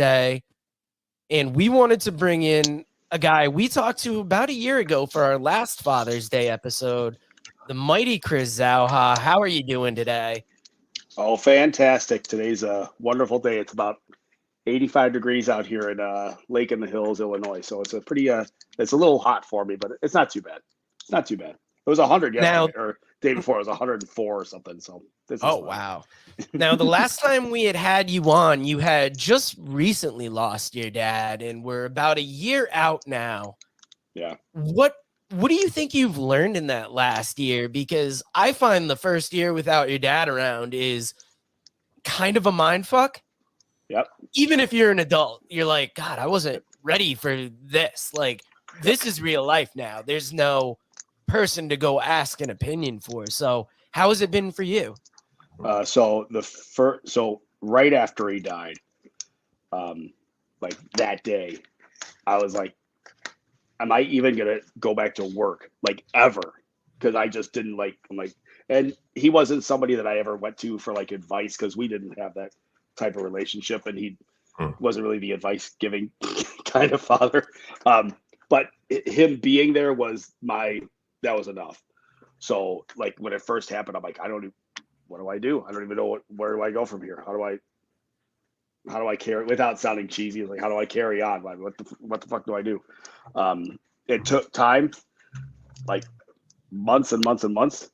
Day, and we wanted to bring in a guy we talked to about a year ago for our last Father's Day episode, the mighty Chris Zaucha. How are you doing today? Oh, fantastic. Today's a wonderful day. It's about 85 degrees out here in Lake in the Hills, Illinois. So it's a pretty it's a little hot for me, but it's not too bad. It's not too bad. It was 100 Now, yesterday or day before. It was 104 or something. So this is fun. Wow. Now, the last time we had you on, you had just recently lost your dad, and we're about a year out now. Yeah. What do you think you've learned in that last year? Because I find the first year without your dad around is kind of a mind fuck. Yep. Even if you're an adult, you're like, God, I wasn't ready for this. Like, this is real life now. There's no person to go ask an opinion for. So how has it been for you? So right after he died, like that day, I was like, am I even gonna go back to work like ever? Because I just didn't like. I'm like, and he wasn't somebody that I ever went to for like advice because we didn't have that type of relationship, and he wasn't really the advice giving kind of father. But him being there was that was enough. So like when it first happened, I'm like, what do I do? I don't even know where do I go from here? How do I carry without sounding cheesy? Like, how do I carry on? Like, what the fuck do I do? It took time, like months and months and months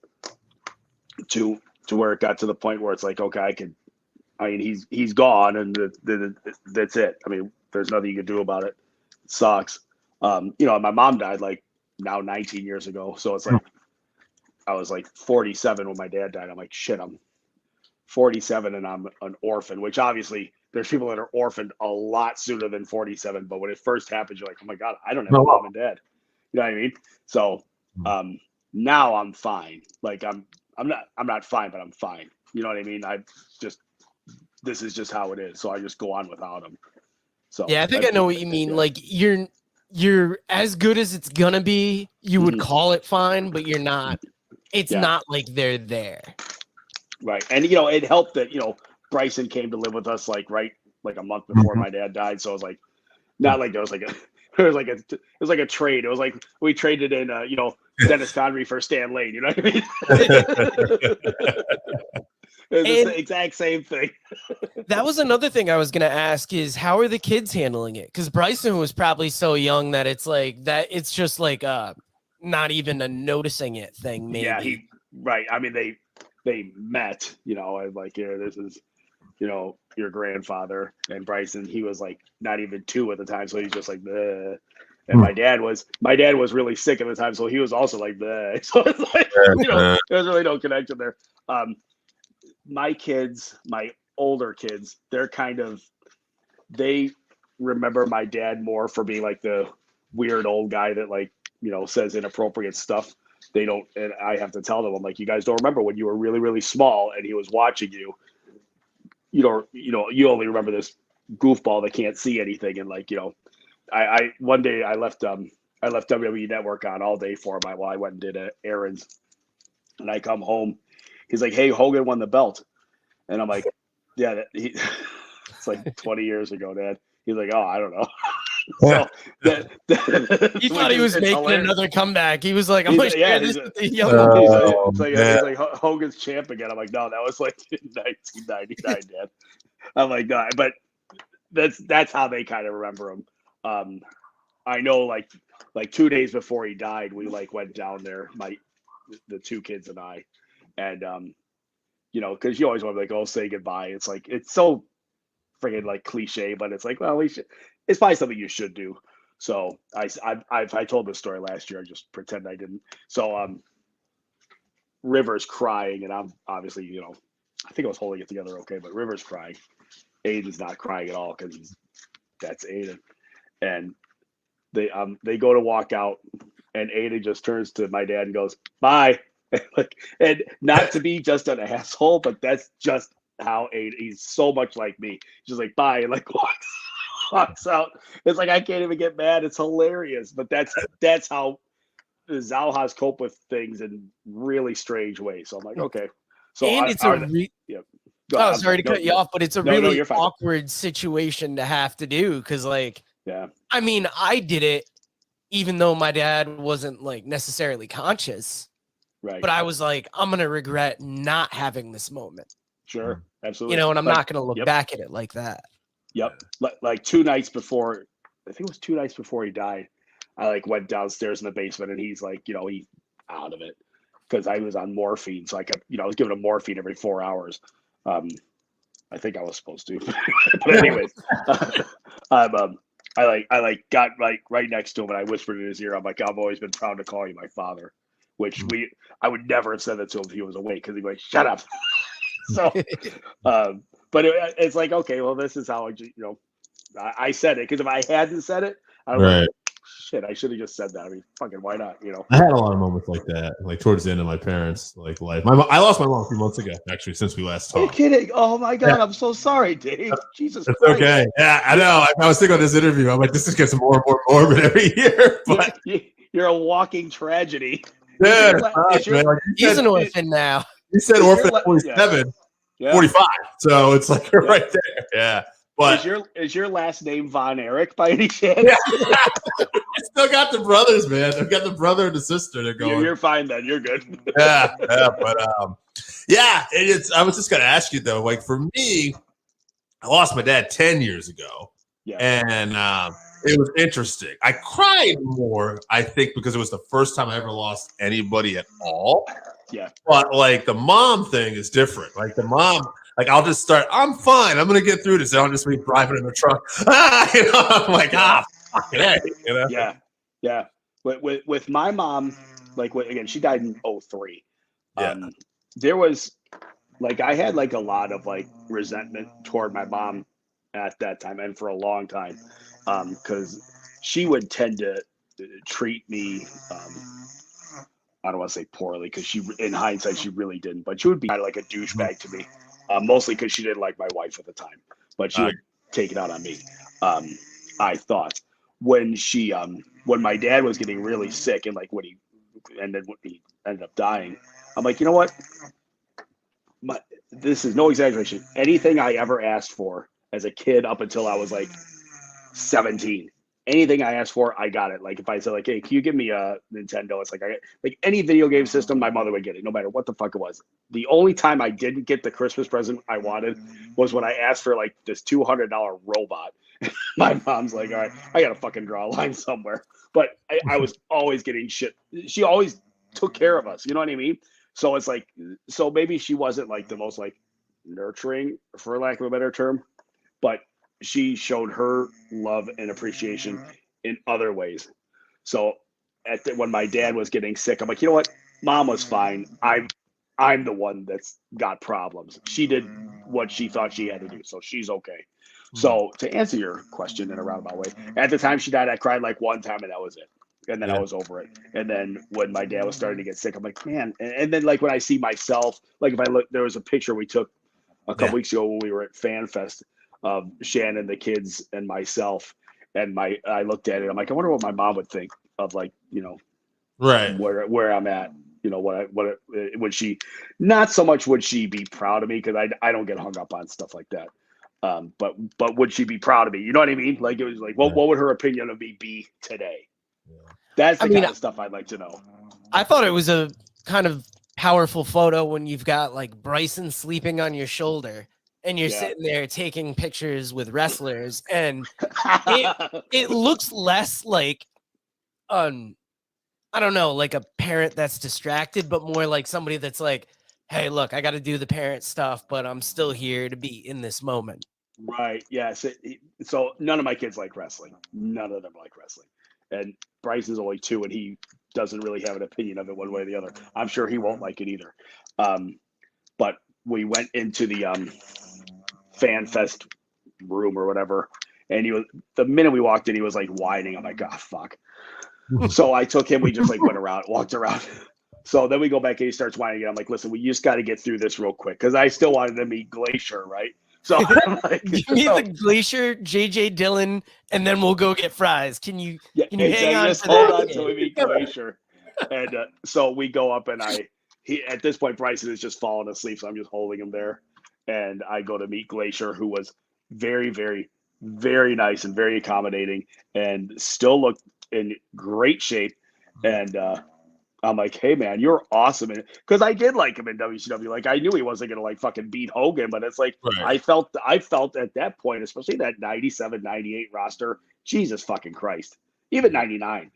to where it got to the point where it's like, okay, he's gone and that's it. I mean, there's nothing you can do about it. It sucks. My mom died like now 19 years ago. So it's like, I was like 47 when my dad died. I'm like, shit, I'm 47 and I'm an orphan, which obviously there's people that are orphaned a lot sooner than 47. But when it first happened, you're like, oh my God, I don't have a mom and dad. You know what I mean? So now I'm fine. Like I'm not fine, but I'm fine. You know what I mean? This is just how it is. So I just go on without them. So yeah, I think I know what you mean. Yeah. Like you're as good as it's gonna be. You would call it fine, but you're not. It's not like they're there. Right. And, it helped that, Bryson came to live with us like a month before my dad died. So it was like, not like there was like it was like a trade. It was like we traded in, Dennis Connery for Stan Lane. You know what I mean? It was the exact same thing. That was another thing I was going to ask is how are the kids handling it? Because Bryson was probably so young that it's like that. It's just like not even a noticing it thing. Maybe. Yeah, right. I mean, they met, and like, this is, your grandfather. And Bryson, he was like not even 2 at the time, so he's just like, bleh. And my dad was really sick at the time, so he was also like, bleh. So it's like, there's really no connection there. My kids, my older kids, they remember my dad more for being like the weird old guy that like, says inappropriate stuff. They don't, and I have to tell them, I'm like, you guys don't remember when you were really, really small and he was watching you. You only remember this goofball that can't see anything. And like, I one day I left WWE Network on all day for him while I went and did errands. And I come home, he's like, hey, Hogan won the belt. And I'm like, yeah, it's like 20 years ago, Dad. He's like, oh, I don't know. So he thought he was making another comeback. He was like, I'm like, yeah, he's like Hogan's champ again. I'm like, no, that was like 1999, Dad. I'm like, no, but that's how they kind of remember him. I know like 2 days before he died, we like went down there, the 2 kids and I, and because you always want to like, oh, say goodbye. It's like, it's so freaking like cliche, but it's like, well, it's probably something you should do. So I told this story last year. I just pretend I didn't. So River's crying, and I'm obviously, I think I was holding it together okay, but River's crying. Aiden's not crying at all because that's Aiden. And they go to walk out, and Aiden just turns to my dad and goes, bye. And not to be just an asshole, but that's just how Aiden, he's so much like me. He's just like, bye, and like walks out. It's like I can't even get mad. It's hilarious. But that's how the Zauchas cope with things in really strange ways. So I'm like, okay. So and Go Oh, ahead. sorry to cut you off, but it's a No, really you're fine. awkward situation to have to do because, like, Yeah. I mean, I did it even though my dad wasn't like necessarily conscious, Right. but I was like, I'm gonna regret not having this moment, Sure. Absolutely. you know, and I'm Like, not gonna look yep. back at it like that. Yep. Like 2 nights before, I think it was 2 nights before he died, I like went downstairs in the basement and he's like, he's out of it because I was on morphine. So I kept, I was giving him morphine every 4 hours. I think I was supposed to, but anyways, I got like right next to him and I whispered in his ear, I'm like, I've always been proud to call you my father, which I would never have said that to him if he was awake because he'd be like, shut up. So, but it's like, okay, well, this is how I said it because if I hadn't said it, I was like, shit, I should have just said that. I mean, fucking, why not? I had a lot of moments like that, like towards the end of my parents' like life. I lost my mom a few months ago, actually, since we last Are you talked. kidding? Oh my god, I'm so sorry, Dave. Jesus It's Christ. okay. Yeah, I know. I was thinking of this interview. I'm like, this just gets more and more morbid every year. But You're a walking tragedy. yeah, He's an orphan now. You said orphan at 47, 45. So it's like right there. Yeah. But is your last name Von Erich by any chance? Yeah. I still got the brothers, man. I've got the brother and the sister. They're going. You're fine then. You're good. Yeah. But I was just gonna ask you though. Like for me, I lost my dad 10 years ago, and it was interesting. I cried more, I think, because it was the first time I ever lost anybody at all. Yeah. But like the mom thing is different. Like the mom. Like I'll just start. I'm fine. I'm gonna get through this. I'll just be driving in the truck. I'm like, fucking A, Yeah. With my mom, like again, she died in 2003. There was like I had like a lot of like resentment toward my mom at that time and for a long time, because she would tend to treat me. I don't want to say poorly because in hindsight, she really didn't, but she would be kind of like a douchebag to me. Mostly because she didn't like my wife at the time, but she would take it out on me. I thought when my dad was getting really sick and like when he ended up dying, I'm like, you know what? This is no exaggeration. Anything I ever asked for as a kid up until I was like 17, anything I asked for, I got it. Like if I said like, hey, can you give me a Nintendo? It's like any video game system, my mother would get it, no matter what the fuck it was. The only time I didn't get the Christmas present I wanted was when I asked for like this $200 robot. My mom's like, all right, I gotta fucking draw a line somewhere. But I was always getting shit. She always took care of us. You know what I mean? So it's like, so maybe she wasn't like the most like nurturing, for lack of a better term, but she showed her love and appreciation in other ways. So when my dad was getting sick, I'm like, you know what? Mom was fine. I'm the one that's got problems. She did what she thought she had to do, so she's okay. So to answer your question in a roundabout way, at the time she died, I cried like one time and that was it. And then I was over it. And then when my dad was starting to get sick, I'm like, man. And then like when I see myself, like if I look, there was a picture we took a couple weeks ago when we were at Fan Fest of Shannon, the kids, and myself. And I looked at it. I'm like, I wonder what my mom would think of like, where I'm at. Would she? Not so much would she be proud of me because I don't get hung up on stuff like that. But would she be proud of me? You know what I mean? Like it was like, what would her opinion of me be today? That's the kind of stuff I'd like to know. I thought it was a kind of powerful photo when you've got like Bryson sleeping on your shoulder and you're sitting there taking pictures with wrestlers, and it looks less like I don't know, like a parent that's distracted, but more like somebody that's like, hey, look, I got to do the parent stuff, but I'm still here to be in this moment. Right. Yes. So none of my kids like wrestling. None of them like wrestling. And Bryce is only 2 and he doesn't really have an opinion of it one way or the other. I'm sure he won't like it either. But we went into the Fan Fest room or whatever. And the minute we walked in, he was like whining. I'm like, oh, fuck. So I took him. We just like walked around. So then we go back and he starts whining again. I'm like, listen, we just got to get through this real quick. Cause I still wanted to meet Glacier. Right. So like, give me the Glacier, JJ Dillon, and then we'll go get fries. Can you hang on? Just hold on until we meet Glacier. And so we go up and at this point, Bryson is just falling asleep. So I'm just holding him there. and I go to meet Glacier, who was very, very, very nice and very accommodating, and still looked in great shape. And I'm like, hey man, you're awesome, because I did like him in WCW. Like I knew he wasn't gonna like fucking beat Hogan, but it's like I felt at that point, especially that 97, 98 roster, Jesus fucking Christ, even 99,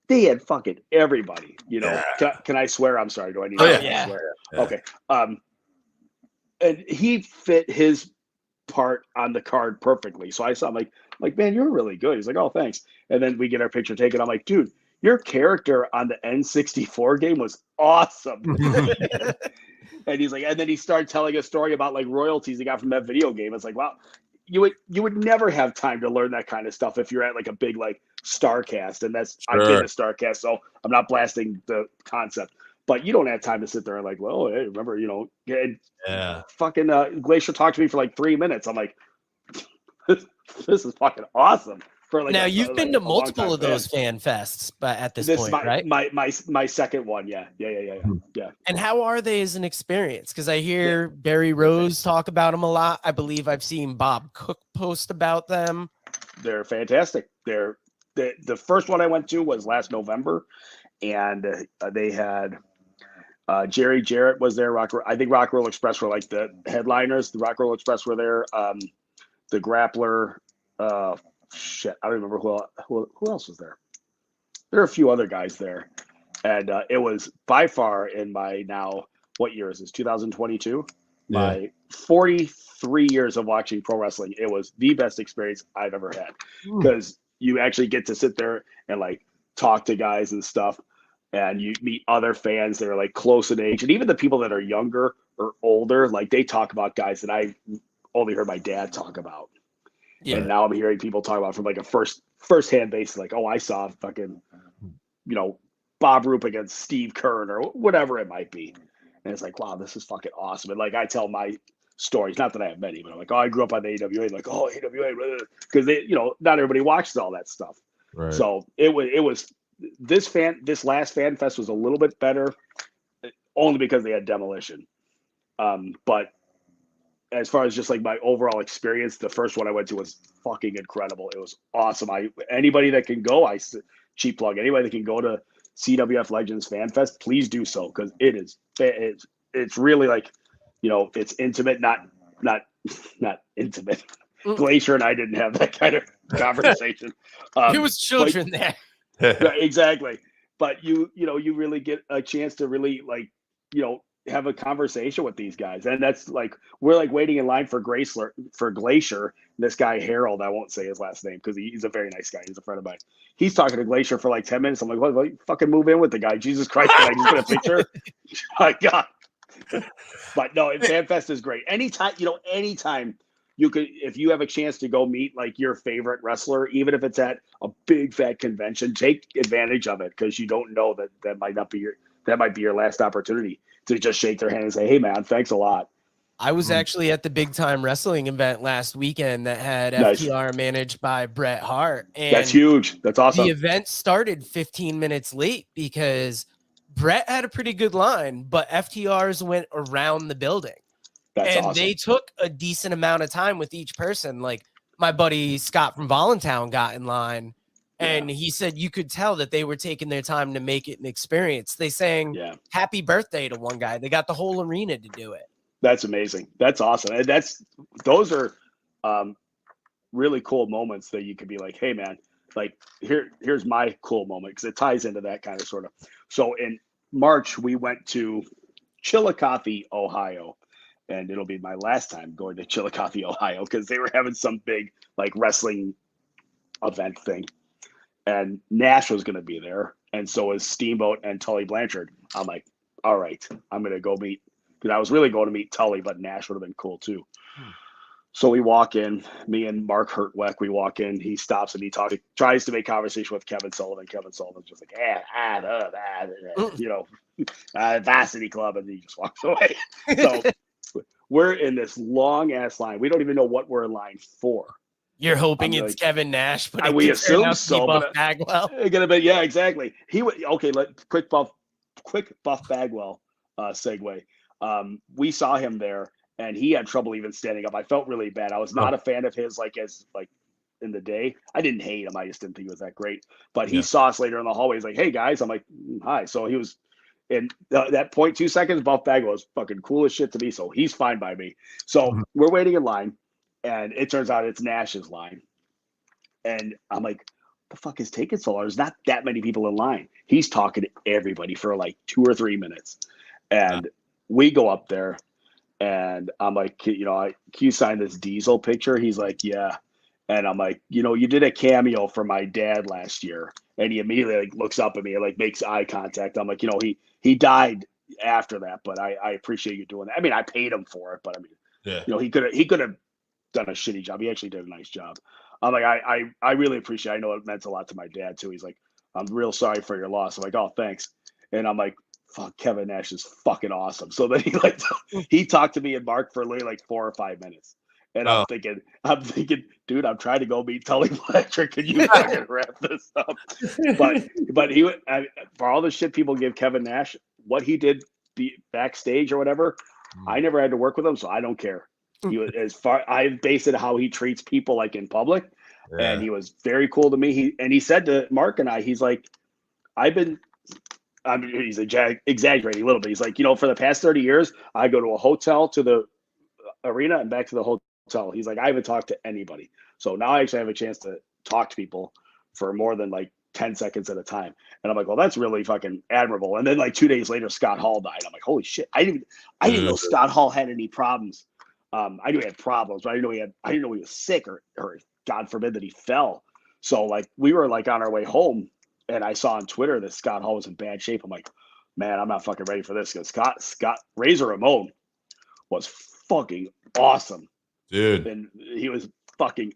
they had fucking everybody. You know, can I swear? I'm sorry. Do I need to swear? Yeah. Okay. And he fit his part on the card perfectly. So I saw him like, man, you're really good. He's like, oh, thanks. And then we get our picture taken. I'm like, dude, your character on the N64 game was awesome. And he's like, and then he started telling a story about like royalties he got from that video game. It's like, wow, you would never have time to learn that kind of stuff if you're at like a big like Starcast. And that's I've been to Starcast, so I'm not blasting the concept. But you don't have time to sit there and like, well, hey, remember, you know, fucking Glacier talked to me for like 3 minutes. I'm like, this is fucking awesome. For like now you've been to multiple of those fan fests, but at this point, right? My second one, yeah. And how are they as an experience? Because I hear Barry Rose talk about them a lot. I believe I've seen Bob Cook post about them. They're fantastic. They're the first one I went to was last November, and they had. Jerry Jarrett was there. I think Rock Roll Express were like the headliners. The Rock Roll Express were there. The Grappler. Shit, I don't remember who else was there. There are a few other guys there, and it was by far in my now what year is this? 2022. My 43 years of watching pro wrestling. It was the best experience I've ever had because you actually get to sit there and like talk to guys and stuff. And you meet other fans that are like close in age, and even the people that are younger or older, like they talk about guys that I only heard my dad talk about. Yeah. And now I'm hearing people talk about from like a first-hand basis, like, oh, I saw fucking, you know, Bob Roop against Steve Kern or whatever it might be. And it's like, wow, this is fucking awesome. And like I tell my stories, not that I have many, but I'm like, oh, I grew up on the AWA, like, oh, AWA, because they, you know, not everybody watches all that stuff. Right. So it was. This last fan fest was a little bit better, only because they had Demolition. But as far as just like my overall experience, the first one I went to was fucking incredible. It was awesome. Anybody that can go, cheap plug. Anybody that can go to CWF Legends Fan Fest, please do so because it's really like, you know, it's intimate, not intimate. Glacier and I didn't have that kind of conversation. There was children there. Yeah, exactly. But you really get a chance to really like, you know, have a conversation with these guys. And that's like, we're like waiting in line for Glacier. This guy, Harold, I won't say his last name because he's a very nice guy. He's a friend of mine. He's talking to Glacier for like 10 minutes. I'm like, well, fucking move in with the guy. Jesus Christ. Can I just get a picture? My God. But no, FanFest is great. Anytime you could, if you have a chance to go meet like your favorite wrestler, even if it's at a big fat convention, take advantage of it because you don't know that might be your last opportunity to just shake their hand and say, hey man, thanks a lot. I was actually at the big time wrestling event last weekend that had FTR managed by Bret Hart. And that's huge. That's awesome. The event started 15 minutes late because Bret had a pretty good line, but FTRs went around the building. That's and awesome. They took a decent amount of time with each person. Like my buddy Scott from Voluntown got in line and he said you could tell that they were taking their time to make it an experience. They sang happy birthday to one guy. They got the whole arena to do it. That's amazing. That's awesome. And those are really cool moments that you could be like, hey man, like here's my cool moment because it ties into that kind of sort of. So in March, we went to Chillicothe, Ohio. And it'll be my last time going to Chillicothe, Ohio, because they were having some big like wrestling event thing. And Nash was going to be there. And so was Steamboat and Tully Blanchard. I'm like, all right, I'm going to go meet, because I was really going to meet Tully, but Nash would have been cool too. So we walk in, me and Mark Hertweck, we walk in, he stops and he tries to make conversation with Kevin Sullivan. Kevin Sullivan's just like, Varsity Club. And he just walks away. So we're in this long ass line. We don't even know what we're in line for. You're hoping it's Kevin Nash, but we assume so. Buff Bagwell. Yeah, exactly. Quick Buff Bagwell segue. We saw him there, and he had trouble even standing up. I felt really bad. I was not a fan of his, like in the day. I didn't hate him. I just didn't think he was that great. But he saw us later in the hallway. He's like, "Hey guys," I'm like, "Hi." So he was in that 0.2 seconds. Buff Bag was fucking cool as shit to me. So he's fine by me. So we're waiting in line, and it turns out it's Nash's line, and I'm like, "The fuck is taking so long? There's not that many people in line." He's talking to everybody for like 2 or 3 minutes, and we go up there. And I'm like, can you sign this Diesel picture? He's like, yeah. And I'm like, you did a cameo for my dad last year. And he immediately like looks up at me and like makes eye contact. I'm like, he died after that, but I appreciate you doing that. I mean, I paid him for it, but I mean, he could have done a shitty job. He actually did a nice job. I'm like, I really appreciate it. I know it meant a lot to my dad too. He's like, I'm real sorry for your loss. I'm like, oh, thanks. And I'm like, fuck, Kevin Nash is fucking awesome. So then he talked to me and Mark for literally like 4 or 5 minutes. And I'm thinking, dude, I'm trying to go meet Tully Blanchard. Can you fucking wrap this up? But he would, for all the shit people give Kevin Nash, what he did backstage or whatever, I never had to work with him, so I don't care. He was I base it how he treats people like in public, and he was very cool to me. He said to Mark and I, he's like, he's exaggerating a little bit. He's like, for the past 30 years, I go to a hotel, to the arena, and back to the hotel. He's like, I haven't talked to anybody. So now I actually have a chance to talk to people for more than like 10 seconds at a time. And I'm like, well, that's really fucking admirable. And then like 2 days later, Scott Hall died. I'm like, holy shit. I didn't know Scott Hall had any problems. I knew he had problems, but I didn't know he was sick or God forbid that he fell. So like we were like on our way home, and I saw on Twitter that Scott Hall was in bad shape. I'm like, man, I'm not fucking ready for this, because Scott Razor Ramon was fucking awesome, dude. And he was fucking.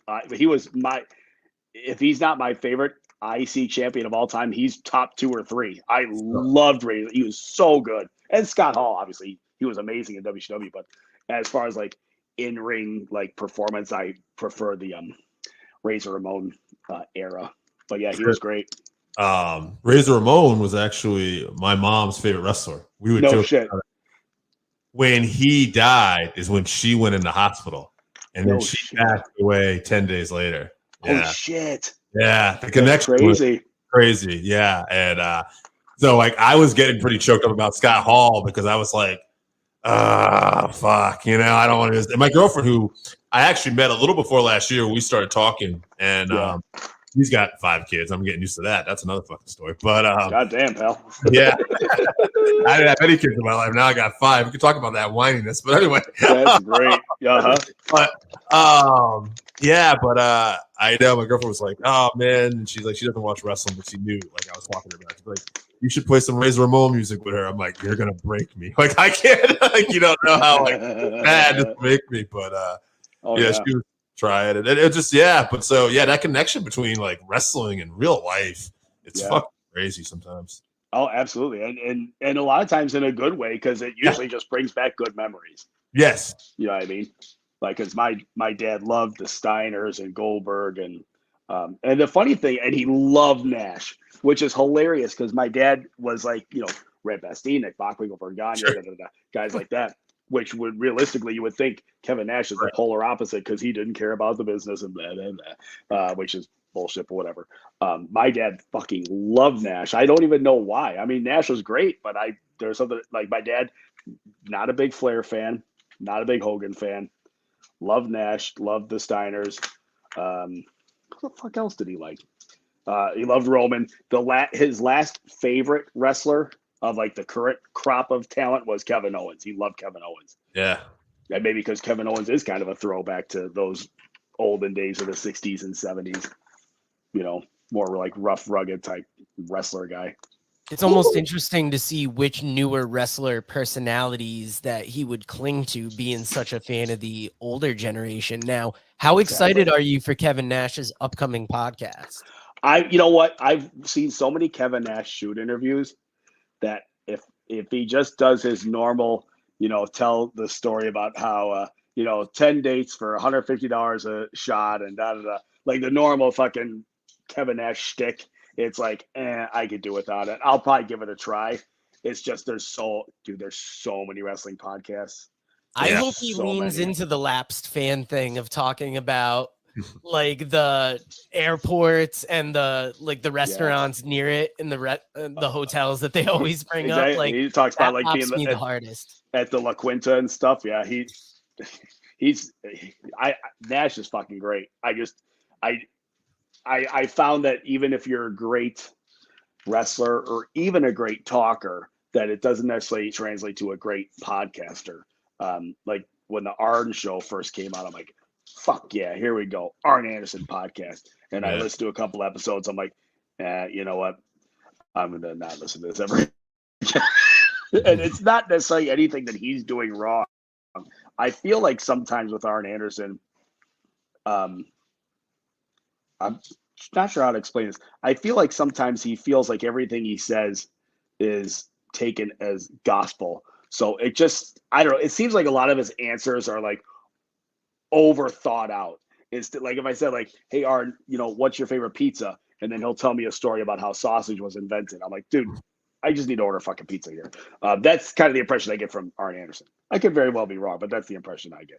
If he's not my favorite IC champion of all time, he's top 2 or 3. I loved Razor. He was so good. And Scott Hall, obviously, he was amazing in WCW. But as far as like in ring like performance, I prefer the Razor Ramon era. But yeah, he was great. Razor Ramon was actually my mom's favorite wrestler. We would joke shit. When he died is when she went in the hospital, and then she passed away 10 days later. Yeah. Holy shit! Yeah, the connection was crazy. Yeah, and so like I was getting pretty choked up about Scott Hall, because I was like, fuck, I don't want to. And my girlfriend, who I actually met a little before last year, we started talking, and he's got 5 kids. I'm getting used to that. That's another fucking story. But goddamn, pal. Yeah, I didn't have any kids in my life. Now I got 5. We can talk about that whininess. But anyway, that's great. But yeah, but I know my girlfriend was like, "Oh man," and she's like, she doesn't watch wrestling, but she knew like I was talking to her about it. She's like, "You should play some Razor Ramon music with her." I'm like, "You're gonna break me." Like I can't. Like you don't know how like bad this make me. But she was trying it. It just but so that connection between like wrestling and real life, it's fucking crazy sometimes. Oh, absolutely, and a lot of times in a good way, because it usually just brings back good memories. Yes, you know what I mean. Like, because my dad loved the Steiners and Goldberg, and the funny thing, and he loved Nash, which is hilarious, because my dad was like, Red Bastien, Nick Bockwinkel, Vergania, guys like that, which would realistically you would think Kevin Nash is the polar opposite, because he didn't care about the business and that, which is bullshit, but whatever. My dad fucking loved Nash. I don't even know why. I mean, Nash was great, but there's something like my dad, not a big Flair fan, not a big Hogan fan. Loved Nash, loved the Steiners. What the fuck else did he like? He loved Roman. His last favorite wrestler of like the current crop of talent was Kevin Owens. He loved Kevin Owens. Yeah. And maybe because Kevin Owens is kind of a throwback to those olden days of the 60s and 70s, more like rough, rugged type wrestler guy. It's almost interesting to see which newer wrestler personalities that he would cling to, being such a fan of the older generation. Now, how excited are you for Kevin Nash's upcoming podcast? You know what? I've seen so many Kevin Nash shoot interviews that if he just does his normal, tell the story about how, 10 dates for $150 a shot and like the normal fucking Kevin Nash shtick. It's like, I could do without it. I'll probably give it a try. It's just there's so many wrestling podcasts I hope he leans into the lapsed fan thing of talking about like the airports and the restaurants near it and the hotels that they always bring up. Like he talks about like being the hardest at the La Quinta and stuff. Yeah, Nash is fucking great. I found that even if you're a great wrestler or even a great talker, that it doesn't necessarily translate to a great podcaster. Like when the Arn show first came out, I'm like, fuck yeah, here we go, Arn Anderson podcast. And I listened to a couple episodes. I'm like, you know what? I'm gonna not listen to this ever. And it's not necessarily anything that he's doing wrong. I feel like sometimes with Arn Anderson, I'm not sure how to explain this. I feel like sometimes he feels like everything he says is taken as gospel. So it just, I don't know. It seems like a lot of his answers are like over thought out. It's like if I said like, hey, Arn, what's your favorite pizza? And then he'll tell me a story about how sausage was invented. I'm like, dude, I just need to order fucking pizza here. That's kind of the impression I get from Arn Anderson. I could very well be wrong, but that's the impression I get.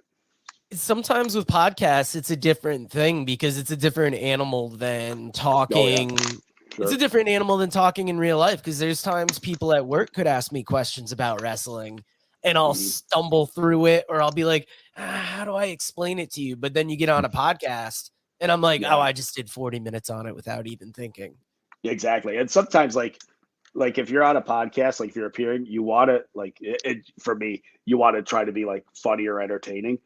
Sometimes with podcasts, it's a different thing because it's a different animal than talking. Oh, yeah. Sure. It's a different animal than talking in real life because there's times people at work could ask me questions about wrestling and I'll stumble through it or I'll be like, how do I explain it to you? But then you get on a podcast and I'm like, oh, I just did 40 minutes on it without even thinking. Exactly. And sometimes like if you're on a podcast, like if you're appearing, you want to like for me, you want to try to be like funny or entertaining.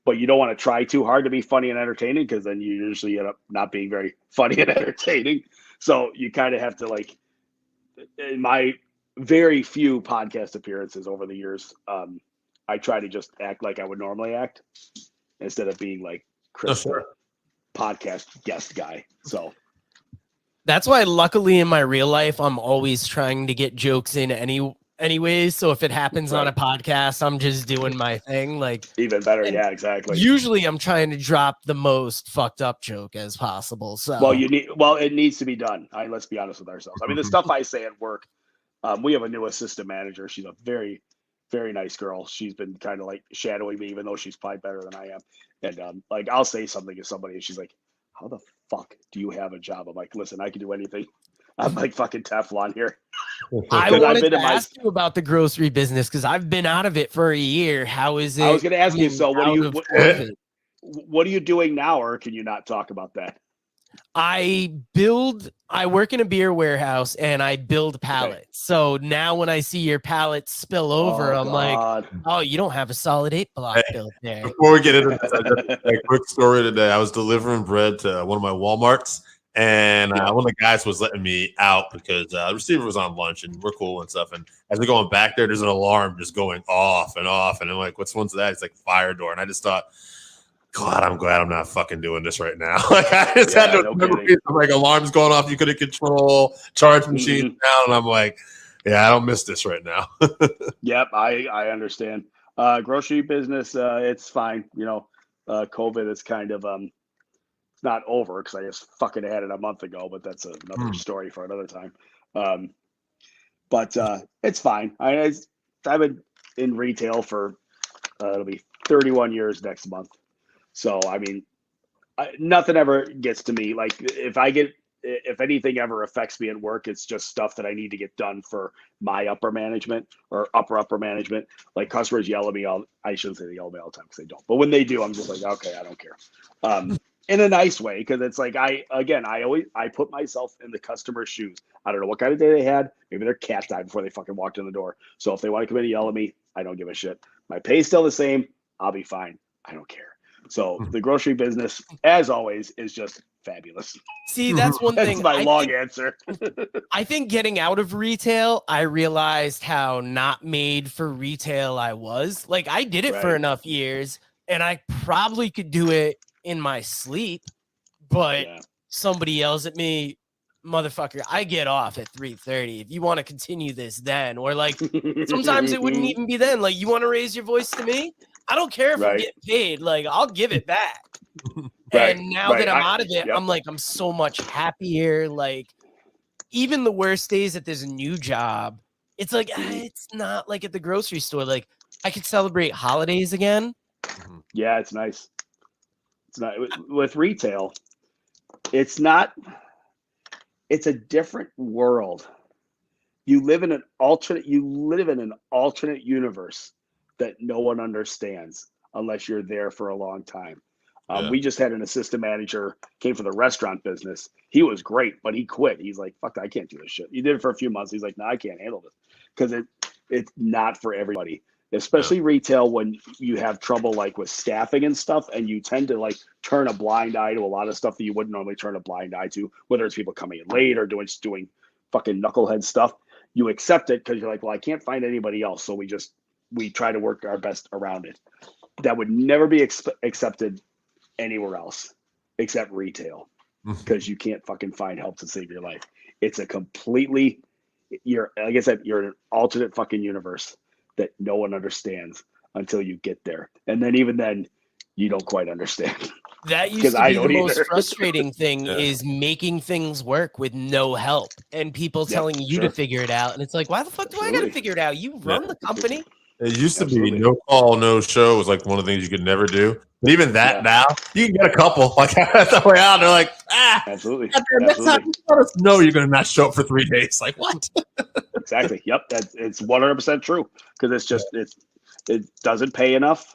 But you don't want to try too hard to be funny and entertaining because then you usually end up not being very funny and entertaining. So you kind of have to like, in my very few podcast appearances over the years, I try to just act like I would normally act instead of being like Chris, podcast guest guy. So that's why luckily in my real life, I'm always trying to get jokes in anyways. So if it happens on a podcast, I'm just doing my thing. Like even better. Yeah, exactly. Usually I'm trying to drop the most fucked up joke as possible. So it needs to be done. Let's be honest with ourselves. I mean, the stuff I say at work, we have a new assistant manager. She's a very, very nice girl. She's been kind of like shadowing me, even though she's probably better than I am. And like, I'll say something to somebody and she's like, how the fuck do you have a job? I'm like, listen, I can do anything. I'm like fucking Teflon here. I wanted to ask you about the grocery business because I've been out of it for a year. How is it? I was going to ask you. So what are you doing now, or can you not talk about that? I work in a beer warehouse and I build pallets. Okay. So now when I see your pallets spill over, I'm like, oh, you don't have a solid 8-block built there. Before we get into that, a quick story today. I was delivering bread to one of my Walmarts. And one of the guys was letting me out because the receiver was on lunch and we're cool and stuff. And as we're going back there, there's an alarm just going off and off. And I'm like, what's that? It's like fire door. And I just thought, God, I'm glad I'm not fucking doing this right now. Like I just had to like alarms going off. You couldn't control, charge machines down. And I'm like, yeah, I don't miss this right now. Yep. I understand. Grocery business. It's fine. COVID is kind of, not over because I just fucking had it a month ago, but that's another story for another time. But it's fine. I've been in retail for it'll be 31 years next month. So I mean, nothing ever gets to me. Like if anything ever affects me at work, it's just stuff that I need to get done for my upper management or upper management. Like customers yell at me. I shouldn't say they yell at me all the time because they don't. But when they do, I'm just like, okay, I don't care. In a nice way, because it's like I put myself in the customer's shoes. I don't know what kind of day they had. Maybe their cat died before they fucking walked in the door. So if they want to come in and yell at me, I don't give a shit. My pay's still the same. I'll be fine. I don't care. So the grocery business, as always, is just fabulous. See, that's one thing. That's my long answer. I think getting out of retail, I realized how not made for retail I was. Like I did it for enough years, and I probably could do it in my sleep, but somebody yells at me, motherfucker, I get off at 3:30. If you want to continue this then, or like sometimes it wouldn't even be then. Like, you want to raise your voice to me? I don't care if I'm getting paid. Like, I'll give it back. And now that I'm out of it, I'm like, I'm so much happier. Like, even the worst days that there's a new job, it's like, it's not like at the grocery store. Like, I could celebrate holidays again. Yeah, it's nice. It's not with retail. It's not. It's a different world. You live in an alternate. You live in an alternate universe that no one understands unless you're there for a long time. We just had an assistant manager came from the restaurant business. He was great, but he quit. He's like, "Fuck, I can't do this shit." He did it for a few months. He's like, "No, I can't handle this," because it's not for everybody, especially retail when you have trouble like with staffing and stuff, and you tend to like turn a blind eye to a lot of stuff that you wouldn't normally turn a blind eye to, whether it's people coming in late or doing fucking knucklehead stuff. You accept it because you're like, well, I can't find anybody else, so we try to work our best around it. That would never be accepted anywhere else except retail, because you can't fucking find help to save your life. It's a completely, like I said, you're in an alternate fucking universe that no one understands until you get there, and then even then, you don't quite understand. That used to be the most frustrating thing is making things work with no help and people telling you to figure it out. And it's like, why the fuck do I got to figure it out? You run the company. It used to be no call, no show was like one of the things you could never do. But even that now, you can get a couple. Like that's the way out. They're like, absolutely. That's how you let us know you're going to not show up for 3 days. Like what? Exactly. Yep. It's 100% true, because it's just it doesn't pay enough.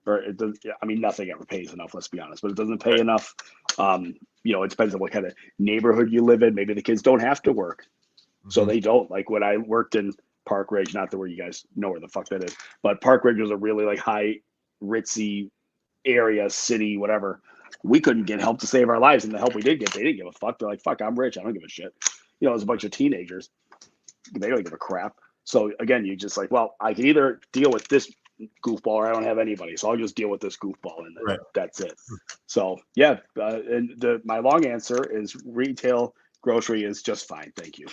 Or it does. I mean, nothing ever pays enough. Let's be honest, but it doesn't pay enough. It depends on what kind of neighborhood you live in. Maybe the kids don't have to work, so they don't. Like when I worked in Park Ridge, not that where you guys know where the fuck that is, but Park Ridge was a really like high ritzy area, city, whatever. We couldn't get help to save our lives, and the help we did get, they didn't give a fuck. They're like, "Fuck, I'm rich. I don't give a shit." It was a bunch of teenagers. They don't give a crap. So again, you just like, well, I can either deal with this goofball or I don't have anybody, so I'll just deal with this goofball, and that's it. So and my long answer is retail grocery is just fine, thank you.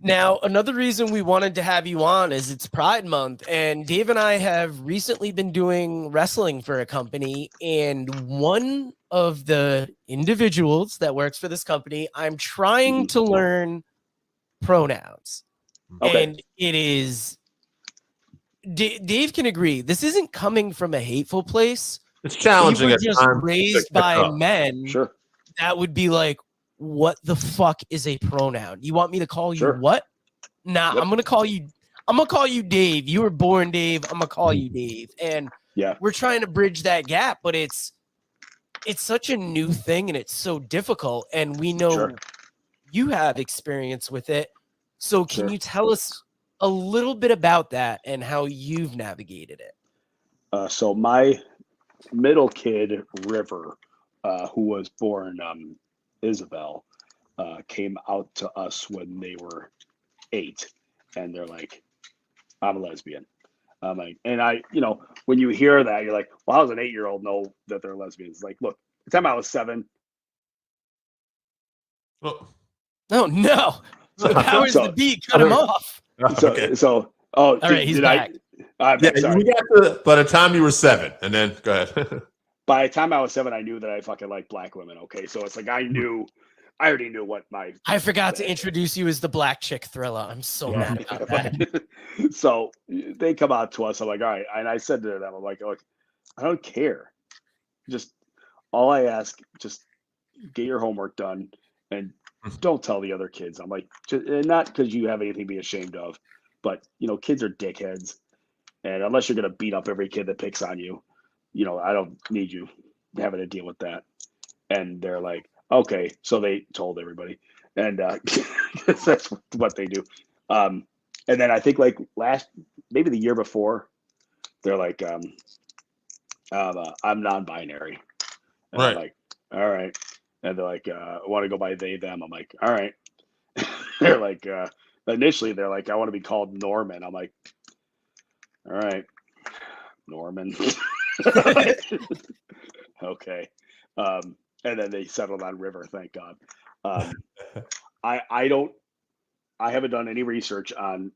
Now, another reason we wanted to have you on is it's Pride Month, and Dave and I have recently been doing wrestling for a company, and one of the individuals that works for this company, I'm trying to learn pronouns. And it is Dave can agree. This isn't coming from a hateful place. It's challenging. We were just raised by men. Sure. That would be like, what the fuck is a pronoun? You want me to call you what? Nah, I'm gonna call you Dave. You were born Dave. I'm gonna call you Dave. And we're trying to bridge that gap, but it's such a new thing and it's so difficult. And we know you have experience with it. So can you tell us a little bit about that and how you've navigated it? So my middle kid, River, who was born Isabel, came out to us when they were 8, and they're like, "I'm a lesbian." I'm like, and when you hear that, you're like, "Well, how does an 8-year-old know that they're lesbians?" Like, look, the time I was 7. Oh no! The powers that be cut him off. All right, he's back. Sorry. By the time you were 7, and then go ahead. By the time I was 7, I knew that I fucking liked black women. Okay, so it's like I already knew what my. I forgot to introduce you as the black chick Thriller. I'm so mad about that. So they come out to us. I'm like, all right, and I said to them, I'm like, look, I don't care. Just all I ask, just get your homework done and don't tell the other kids. I'm like, not because you have anything to be ashamed of, but kids are dickheads, and unless you're gonna beat up every kid that picks on you, I don't need you having to deal with that. And they're like, okay. So they told everybody, and that's what they do. And then I think like maybe the year before, they're like, I'm non-binary. And I'm like, all right. And they're like, I want to go by they, them. I'm like, all right. They're like, initially they're like, I want to be called Norman. I'm like, all right, Norman. Okay. And then they settled on River, thank God. I haven't done any research on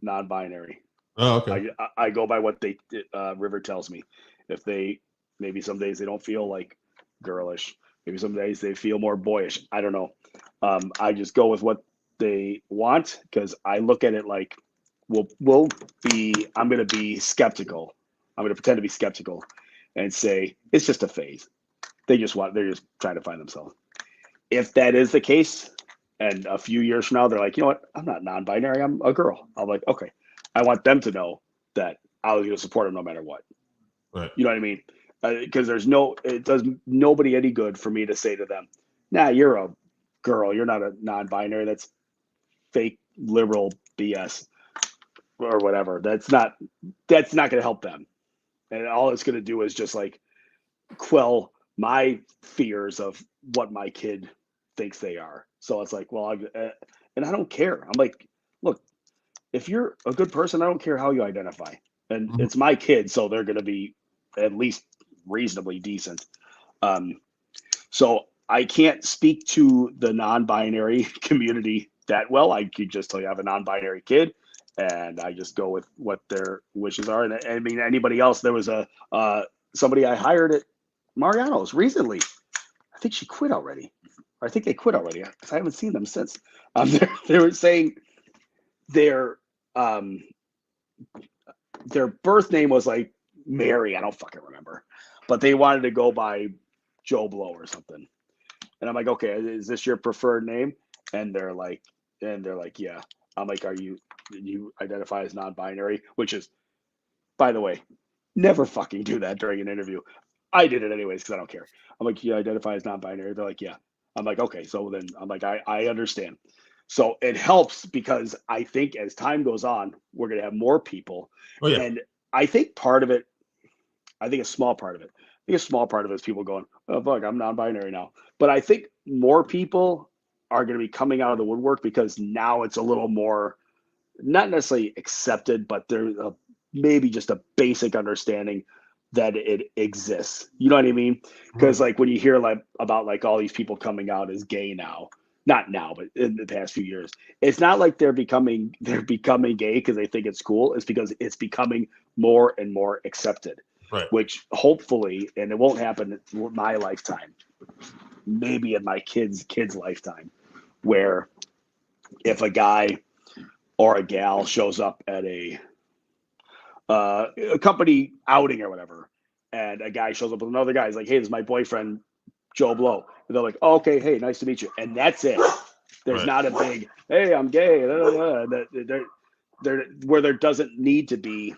non-binary. Oh, okay. I go by what River tells me. If maybe some days they don't feel like girlish, maybe some days they feel more boyish. I don't know. I just go with what they want, because I look at it like I'm going to be skeptical. I'm going to pretend to be skeptical and say it's just a phase. They're just trying to find themselves. If that is the case, and a few years from now, they're like, you know what? I'm not non-binary. I'm a girl. I'm like, okay. I want them to know that I was going to support them no matter what. Right. You know what I mean? Because it does nobody any good for me to say to them, nah, you're a girl. You're not a non-binary. That's fake liberal BS or whatever. That's not going to help them. And all it's going to do is just like quell my fears of what my kid thinks they are. So it's like, well, and I don't care. I'm like, look, if you're a good person, I don't care how you identify. And it's my kid, so they're going to be at least reasonably decent. So I can't speak to the non-binary community that well. I could just tell you I have a non-binary kid, and I just go with what their wishes are. And I mean, anybody else, there was somebody I hired at Mariano's recently. I think she quit already. Or I think they quit already because I haven't seen them since. They were saying their birth name was like Mary. I don't fucking remember, but they wanted to go by Joe Blow or something. And I'm like, okay, is this your preferred name? And they're like, yeah. I'm like, you identify as non-binary? Which is, by the way, never fucking do that during an interview. I did it anyways because I don't care. I'm like, you identify as non-binary? They're like, yeah. I'm like, okay. So then I'm like, I understand. So it helps because I think as time goes on, we're going to have more people. Oh, yeah. And I think a small part of it is people going, oh, fuck, I'm non-binary now. But I think more people are going to be coming out of the woodwork because now it's a little more, not necessarily accepted, but there's maybe just a basic understanding that it exists. You know what I mean? Because like when you hear about all these people coming out as gay now, not now, but in the past few years, it's not like they're becoming gay because they think it's cool. It's because it's becoming more and more accepted. Right. Which hopefully, and it won't happen in my lifetime, maybe in my kid's lifetime, where if a guy or a gal shows up at a company outing or whatever, and a guy shows up with another guy, he's like, hey, this is my boyfriend, Joe Blow. And they're like, oh, okay, hey, nice to meet you. And that's it. There's not a big, hey, I'm gay. Where there doesn't need to be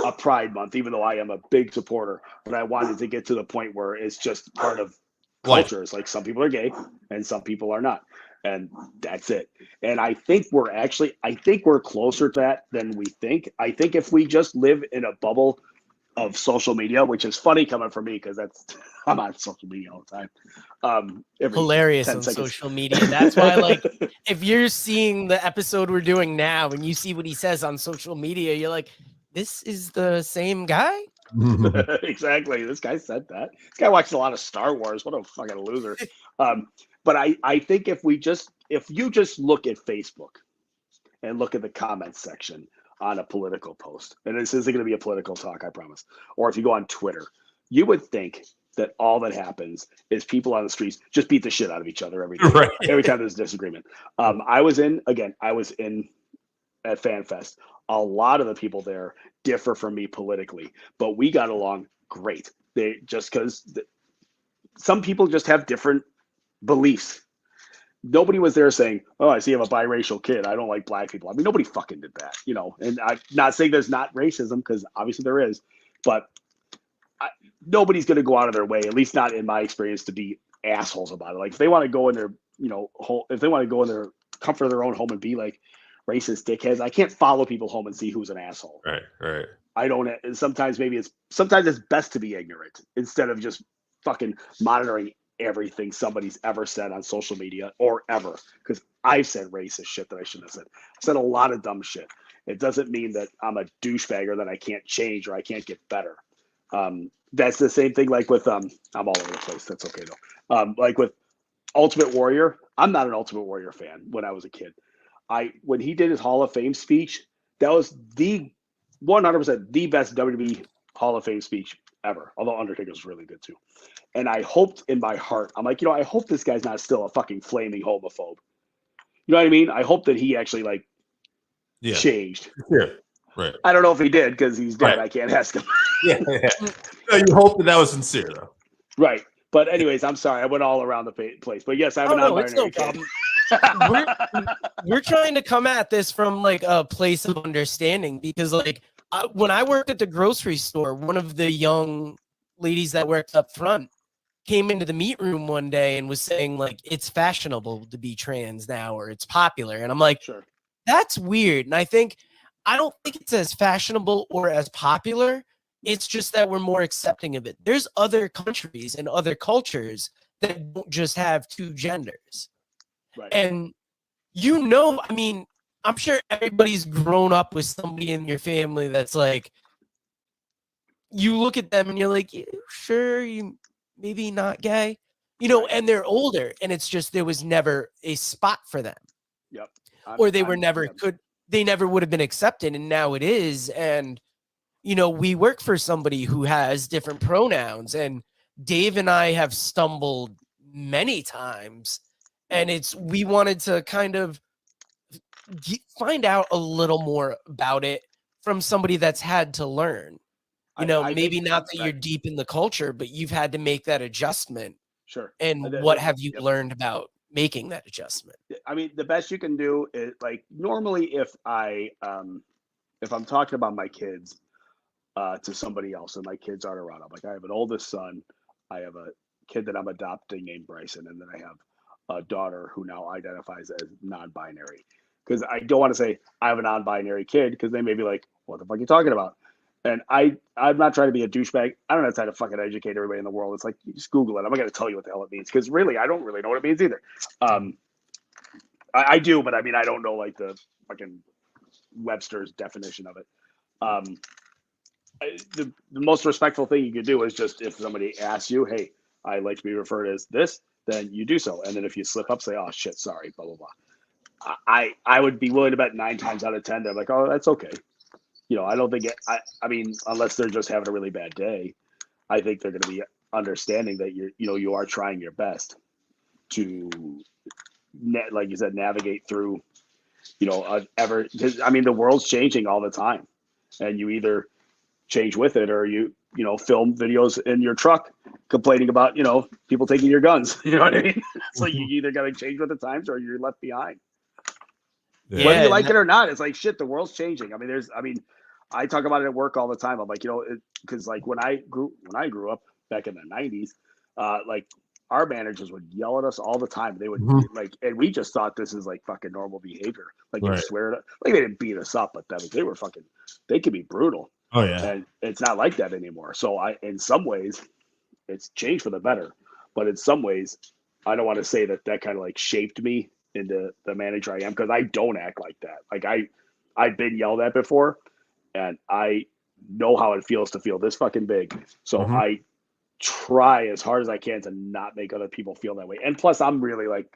a Pride Month, even though I am a big supporter. But I wanted to get to the point where it's just part of culture. It's like some people are gay and some people are not. And that's it. And I think we're closer to that than we think. I think if we just live in a bubble of social media, which is funny coming from me because I'm on social media all the time. Hilarious on social media. That's why, if you're seeing the episode we're doing now and you see what he says on social media, you're like, this is the same guy? Exactly. This guy said that. This guy watches a lot of Star Wars. What a fucking loser. But I think if you just look at Facebook and look at the comments section on a political post, and this isn't going to be a political talk, I promise, or if you go on Twitter, you would think that all that happens is people on the streets just beat the shit out of each other every day, right. Every time there's a disagreement. I was in at FanFest. A lot of the people there differ from me politically, but we got along great. Some people just have different beliefs. Nobody was there saying, oh, I see you have a biracial kid. I don't like black people. I mean, nobody fucking did that, and I'm not saying there's not racism because obviously there is, but nobody's going to go out of their way, at least not in my experience, to be assholes about it. Like if they want to go in their, if they want to go in their comfort of their own home and be like racist dickheads, I can't follow people home and see who's an asshole. Right. I don't. Sometimes it's best to be ignorant instead of just fucking monitoring everything somebody's ever said on social media or ever, because I've said racist shit that I shouldn't have said. I've said a lot of dumb shit. It doesn't mean that I'm a douchebag or that I can't change or I can't get better. That's the same thing like with I'm all over the place. That's okay though. Like with Ultimate Warrior, I'm not an Ultimate Warrior fan. When I was a kid, when he did his Hall of Fame speech, that was the 100% the best WWE Hall of Fame speech ever. Although Undertaker was really good too. And I hoped in my heart, I'm like, I hope this guy's not still a fucking flaming homophobe. You know what I mean? I hope that he actually changed. Yeah. Right. I don't know if he did because he's dead. Right. I can't ask him. Yeah. No, you hope that was sincere, though. Right. But anyways, I'm sorry. I went all around the place. But yes, I have a non-binary kid. We're trying to come at this from like a place of understanding because like when I worked at the grocery store, one of the young ladies that worked up front came into the meat room one day and was saying like it's fashionable to be trans now or it's popular. And I'm like, sure, that's weird. And I don't think it's as fashionable or as popular. It's just that we're more accepting of it. There's other countries and other cultures that don't just have two genders. right. And I mean, I'm sure everybody's grown up with somebody in your family that's like, you look at them and you're like, yeah, sure, you maybe not gay, and they're older and it's just there was never a spot for them. Yep. Or they never would have been accepted, and now it is. And we work for somebody who has different pronouns, and Dave and I have stumbled many times, and we wanted to kind of find out a little more about it from somebody that's had to learn. Maybe not that you're deep in the culture, but you've had to make that adjustment. Sure. And what have you learned about making that adjustment? I mean, the best you can do is like normally if I'm talking about my kids to somebody else and my kids aren't around, I'm like, I have an oldest son, I have a kid that I'm adopting named Bryson, and then I have a daughter who now identifies as non-binary. Because I don't want to say I have a non-binary kid because they may be like, what the fuck are you talking about? And I'm not trying to be a douchebag. I don't know how to fucking educate everybody in the world. It's like, you just Google it. I'm not going to tell you what the hell it means because really, I don't really know what it means either. I do, but I mean, I don't know like the fucking Webster's definition of it. The most respectful thing you could do is just if somebody asks you, hey, I like to be referred as this, then you do so. And then if you slip up, say, oh shit, sorry, blah, blah, blah. I would be willing to bet 9 times out of 10 they're like, oh, that's okay. I don't think I mean, unless they're just having a really bad day, I think they're going to be understanding that you are trying your best to, like you said, navigate through, because I mean, the world's changing all the time, and you either change with it or you film videos in your truck complaining about, people taking your guns. You know what I mean? It's like you either got to change with the times or you're left behind. Yeah, whether you like it or not, it's like shit. The world's changing. I mean, I talk about it at work all the time. I'm like, because like when I grew up back in the 90s, like our managers would yell at us all the time. They would like, and we just thought this is like fucking normal behavior. Like you swear, like they didn't beat us up, but they could be brutal. Oh yeah, and it's not like that anymore. So in some ways, it's changed for the better, but in some ways, I don't want to say that kind of like shaped me into the manager I am because I don't act like that. Like I've been yelled at before. And I know how it feels to feel this fucking big. So I try as hard as I can to not make other people feel that way. And plus, I'm really like,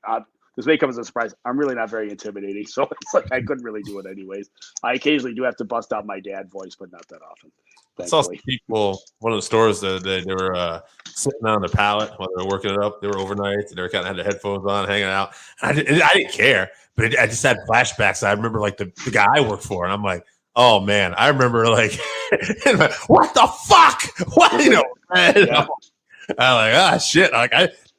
this may come as a surprise. I'm really not very intimidating. So it's like I couldn't really do it anyways. I occasionally do have to bust out my dad voice, but not that often. I saw some people, one of the stores the other day, they were sitting on the pallet while they were working it up. They were overnight. They were kind of had their headphones on, hanging out. And I didn't care, but I just had flashbacks. I remember like the guy I worked for, and I'm like, oh man, I remember like, what the fuck? What man? I'm like, ah, shit. Like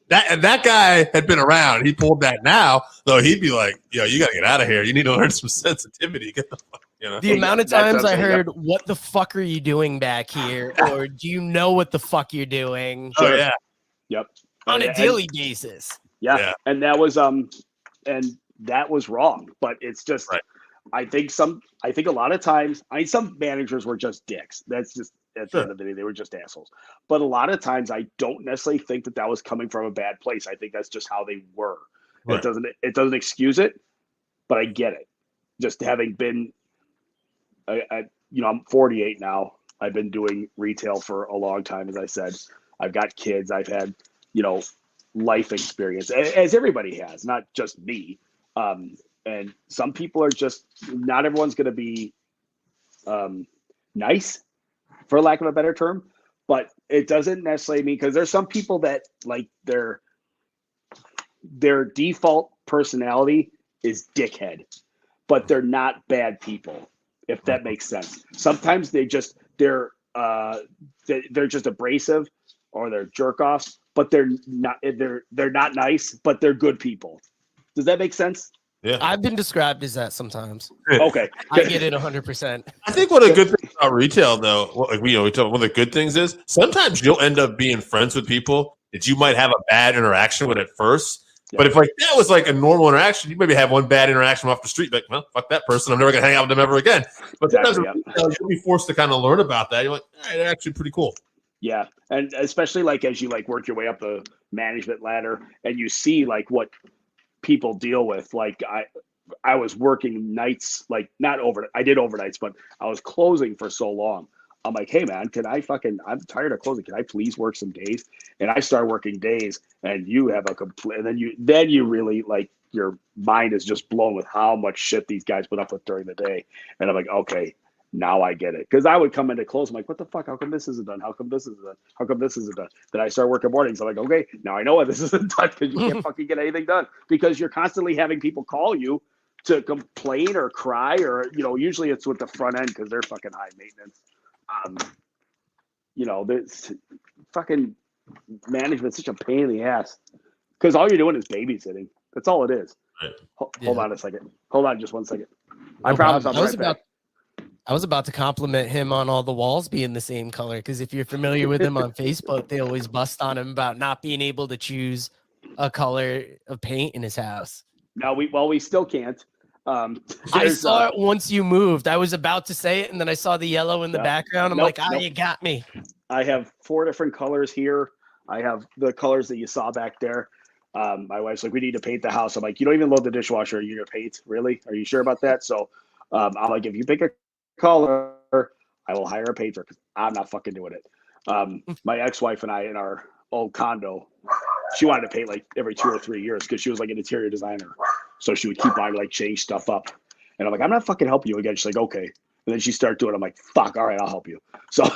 that guy had been around. He pulled that now, though. He'd be like, yo, you got to get out of here. You need to learn some sensitivity. Get the fuck, The amount of times I heard, "What the fuck are you doing back here?" or "Do you know what the fuck you're doing?" Oh yeah, yep, on a daily basis. Yeah, and that was wrong. But it's just. Right. I think a lot of times, some managers were just dicks. That's just at the end of the day, they were just assholes. But a lot of times, I don't necessarily think that was coming from a bad place. I think that's just how they were. Right. It doesn't excuse it, but I get it. Just having been, I'm 48 now. I've been doing retail for a long time, as I said. I've got kids. I've had, life experience, as everybody has, not just me. And some people are just, not everyone's going to be nice, for lack of a better term, but it doesn't necessarily mean, because there's some people that like their default personality is dickhead, but they're not bad people, if that makes sense. Sometimes they're just abrasive or they're jerk offs, but they're not nice, but they're good people. Does that make sense? Yeah, I've been described as that sometimes. Okay, I get it 100%. I think one of the good things about retail, though, we talk, one of the good things is sometimes you'll end up being friends with people that you might have a bad interaction with at first. Yeah. But if like that was like a normal interaction, you maybe have one bad interaction off the street, like, well, fuck that person, I'm never gonna hang out with them ever again. But sometimes you'll be forced to kind of learn about that. You're like, they're actually pretty cool. Yeah, and especially like as you like work your way up the management ladder, and you see like what people deal with. Like I was working nights, like not over. I did overnights, but I was closing for so long. I'm like, hey man, I'm tired of closing. Can I please work some days? And I start working days, and you have a complete. And then you really like your mind is just blown with how much shit these guys put up with during the day. And I'm like, okay, now I get it. Because I would come into close. I'm like, what the fuck? How come this isn't done? How come this isn't done? How come this isn't done? Then I start working mornings. I'm like, okay, now I know why this isn't done, because you can't fucking get anything done, because you're constantly having people call you to complain or cry, or usually it's with the front end because they're fucking high maintenance. This fucking management's such a pain in the ass, because all you're doing is babysitting. That's all it is. Right. Hold on a second. Hold on just 1 second. I promise I'll be right back. I was about to compliment him on all the walls being the same color, because if you're familiar with him on Facebook, they always bust on him about not being able to choose a color of paint in his house. No, we still can't. I saw it once you moved. I was about to say it, and then I saw the yellow in the background. I'm like, you got me. I have 4 different colors here. I have the colors that you saw back there. My wife's like, we need to paint the house. I'm like, you don't even load the dishwasher. You're going to paint? Really? Are you sure about that? So I'm like, if you pick a color, I will hire a painter, because I'm not fucking doing it. My ex-wife and I, in our old condo, she wanted to paint like every 2 or 3 years, because she was like an interior designer. So she would keep buying, like, change stuff up. And I'm like, I'm not fucking helping you again. She's like, okay. And then she started doing it. I'm like, fuck, all right, I'll help you. So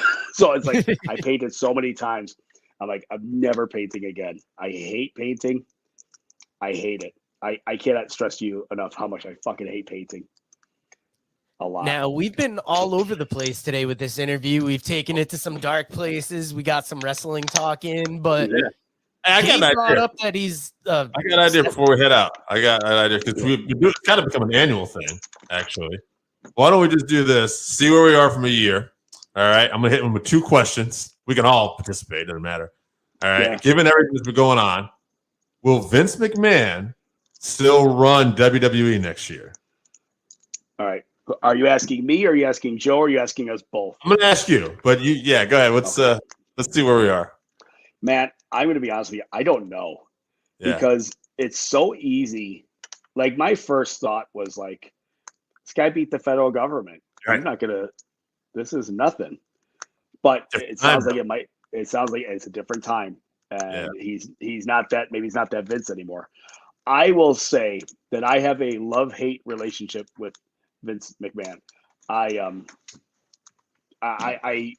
it's like, I painted so many times. I'm like, I'm never painting again. I hate painting. I hate it. I cannot stress to you enough how much I fucking hate painting. A lot. Now, we've been all over the place today with this interview. We've taken it to some dark places. We got some wrestling talk in, but I got an brought idea. Up that he's. I got an idea before we head out. I got an idea, because it's kind of become an annual thing, actually. Why don't we just do this? See where we are from a year. All right, I'm gonna hit them with 2 questions. We can all participate. Doesn't matter. All right. Yeah. Given everything that's been going on, will Vince McMahon still run WWE next year? All right. Are you asking me, or are you asking Joe, or are you asking us both? I'm gonna ask you, but go ahead. Let's see where we are. Man, I'm gonna be honest with you. I don't know, because it's so easy. Like, my first thought was like, this guy beat the federal government. Right. I'm not gonna. This is nothing. But it sounds like it might. It sounds like it's a different time, and he's not that. Maybe he's not that Vince anymore. I will say that I have a love-hate relationship with Vince McMahon. I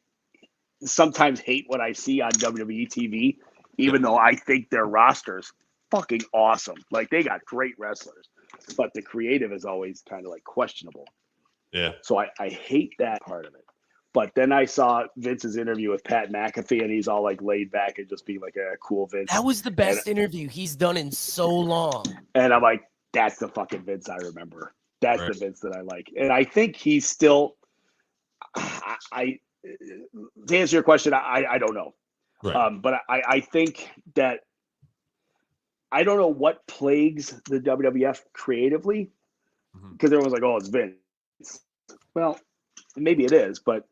sometimes hate what I see on WWE TV, even though I think their roster's fucking awesome. Like, they got great wrestlers, but the creative is always kind of like questionable. Yeah. So I hate that part of it. But then I saw Vince's interview with Pat McAfee, and he's all like laid back and just being like a cool Vince. That was the best interview he's done in so long. And I'm like, that's the fucking Vince I remember. That's the Vince that I like. And I think he's still, to answer your question, I don't know. Right. But I think that I don't know what plagues the WWF creatively, because everyone's like, oh, it's Vince. Well, maybe it is, but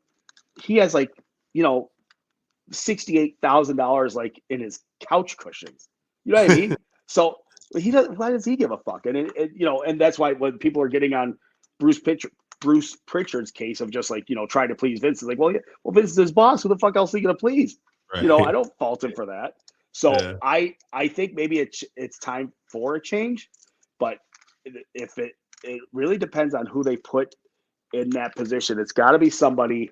he has like, $68,000 like in his couch cushions. You know what I mean? So he doesn't. Why does he give a fuck? And and that's why when people are getting on Bruce Pritchard's case of just like trying to please Vince, is like, well, Vince is his boss. Who the fuck else is he gonna please? Right. I don't fault him for that. So I think maybe it's time for a change, but if it really depends on who they put in that position. It's got to be somebody,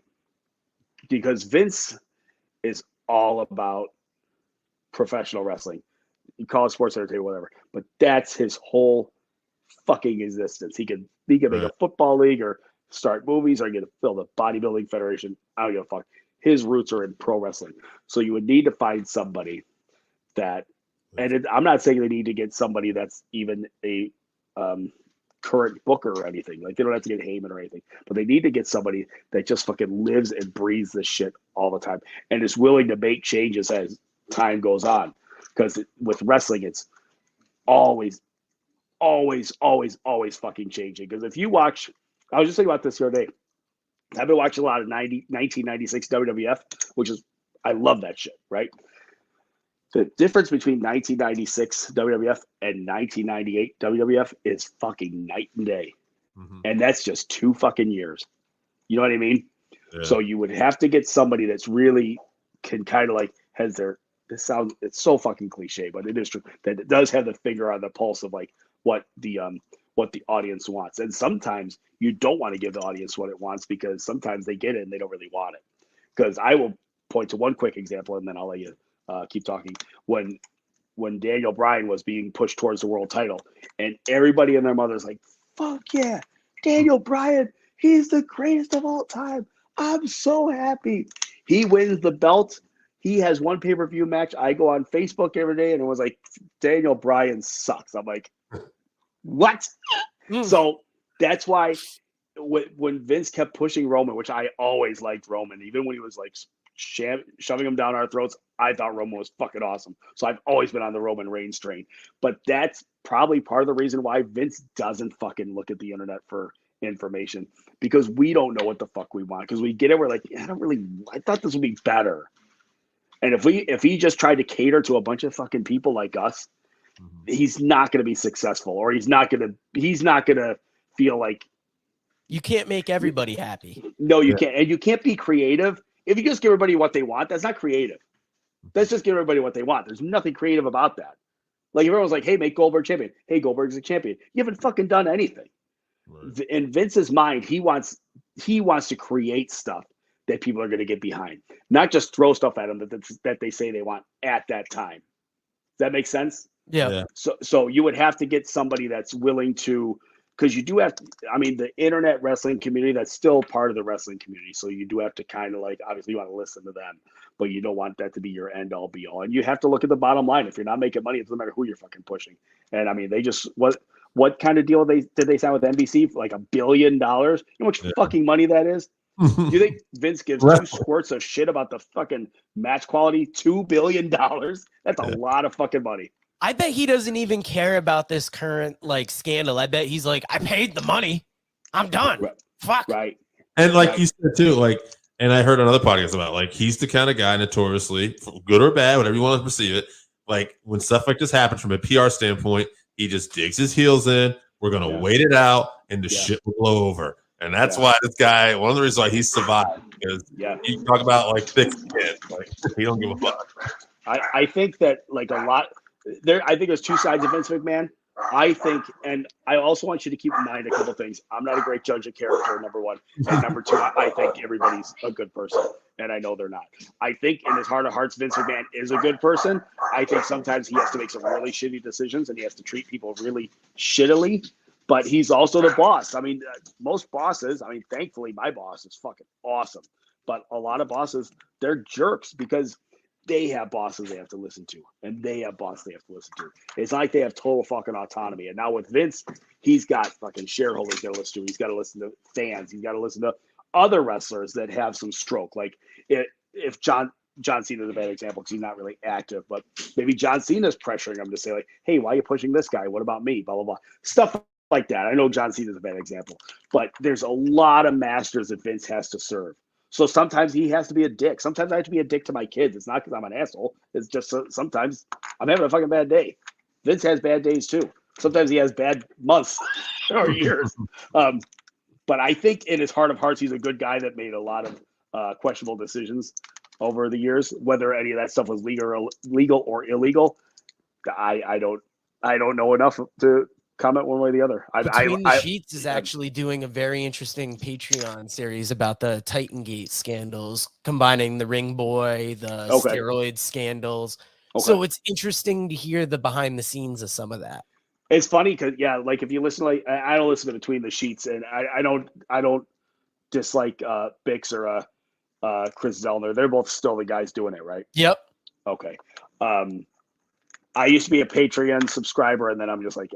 because Vince is all about professional wrestling. You call it sports entertainment, whatever, but that's his whole fucking existence. He could make a football league or start movies or get to build a bodybuilding federation. I don't give a fuck. His roots are in pro wrestling. So you would need to find somebody that, and I'm not saying they need to get somebody that's even a current booker or anything. Like, they don't have to get Heyman or anything, but they need to get somebody that just fucking lives and breathes this shit all the time and is willing to make changes as time goes on. Because with wrestling, it's always fucking changing. Because if you watch, I was just thinking about this the other day. I've been watching a lot of 1996 WWF, which is, I love that shit, right? The difference between 1996 WWF and 1998 WWF is fucking night and day. Mm-hmm. And that's just 2 fucking years. You know what I mean? Yeah. So you would have to get somebody that's really can kind of like has their, this sounds, it's so fucking cliche, but it is true, that it does have the finger on the pulse of like what the audience wants. And sometimes you don't want to give the audience what it wants because sometimes they get it and they don't really want it. Because I will point to one quick example and then I'll let you keep talking. When Daniel Bryan was being pushed towards the world title and everybody and their mother's like, fuck yeah, Daniel Bryan, he's the greatest of all time. I'm so happy. He wins the belt. He has one pay-per-view match. I go on Facebook every day and it was like, Daniel Bryan sucks. I'm like, what? So that's why when Vince kept pushing Roman, which I always liked Roman, even when he was like shoving him down our throats, I thought Roman was fucking awesome. So I've always been on the Roman Reigns train. But that's probably part of the reason why Vince doesn't fucking look at the internet for information, because we don't know what the fuck we want. Because we get it, we're like, I thought this would be better. And if he just tried to cater to a bunch of fucking people like us, he's not going to be successful, or he's not going to feel like, you can't make everybody happy. No, you can't. And you can't be creative. If you just give everybody what they want, that's not creative. That's just give everybody what they want. There's nothing creative about that. Like, if everyone's like, hey, make Goldberg champion. Hey, Goldberg's a champion. You haven't fucking done anything. Right. In Vince's mind, he wants to create stuff that people are going to get behind, not just throw stuff at them that they say they want at that time. Does that make sense? Yeah. So you would have to get somebody that's willing to, because you do have to, I mean, the internet wrestling community, that's still part of the wrestling community. So you do have to kind of like, obviously you want to listen to them, but you don't want that to be your end all be all. And you have to look at the bottom line. If you're not making money, it doesn't matter who you're fucking pushing. And I mean, they just, what kind of deal did they sign with NBC? Like $1 billion? You know how much fucking money that is? Do you think Vince gives 2 squirts of shit about the fucking match quality? $2 billion? That's a lot of fucking money. I bet he doesn't even care about this current like scandal. I bet he's like, I paid the money. I'm done. Right. Fuck. Right. And like you said too, like, and I heard another podcast about, like, he's the kind of guy notoriously, good or bad, whatever you want to perceive it, like when stuff like this happens from a PR standpoint, he just digs his heels in. We're gonna wait it out, and the shit will blow over. And that's why this guy, one of the reasons why he's survived, because you talk about like thick skin, like he don't give a fuck. I think that like a lot there, I think there's 2 sides of Vince McMahon. I think, and I also want you to keep in mind a couple things. I'm not a great judge of character, number 1. And number 2, I think everybody's a good person. And I know they're not. I think in his heart of hearts, Vince McMahon is a good person. I think sometimes he has to make some really shitty decisions and he has to treat people really shittily. But he's also the boss. I mean, most bosses, I mean, thankfully, my boss is fucking awesome. But a lot of bosses, they're jerks because they have bosses they have to listen to, and they have bosses they have to listen to. It's not like they have total fucking autonomy. And now with Vince, he's got fucking shareholders got to listen to. He's got to listen to fans. He's got to listen to other wrestlers that have some stroke. Like if John Cena's a bad example because he's not really active, but maybe John Cena's pressuring him to say like, hey, why are you pushing this guy? What about me? Blah, blah, blah. Stuff like that. I know John Cena's a bad example, but there's a lot of masters that Vince has to serve. So sometimes he has to be a dick. Sometimes I have to be a dick to my kids. It's not because I'm an asshole. It's just sometimes I'm having a fucking bad day. Vince has bad days too. Sometimes he has bad months or years. But I think in his heart of hearts, he's a good guy that made a lot of questionable decisions over the years. Whether any of that stuff was legal or illegal, I don't know enough to comment one way or the other. Between the Sheets is actually doing a very interesting Patreon series about the Titan Gate scandals, combining the Ring Boy, the steroid scandals. So it's interesting to hear the behind the scenes of some of that. It's funny because like if you listen, like I don't listen to Between the Sheets, and I don't dislike Bix or Chris Zellner. They're both still the guys doing it, right? Yep. Okay. I used to be a Patreon subscriber, and then I'm just like,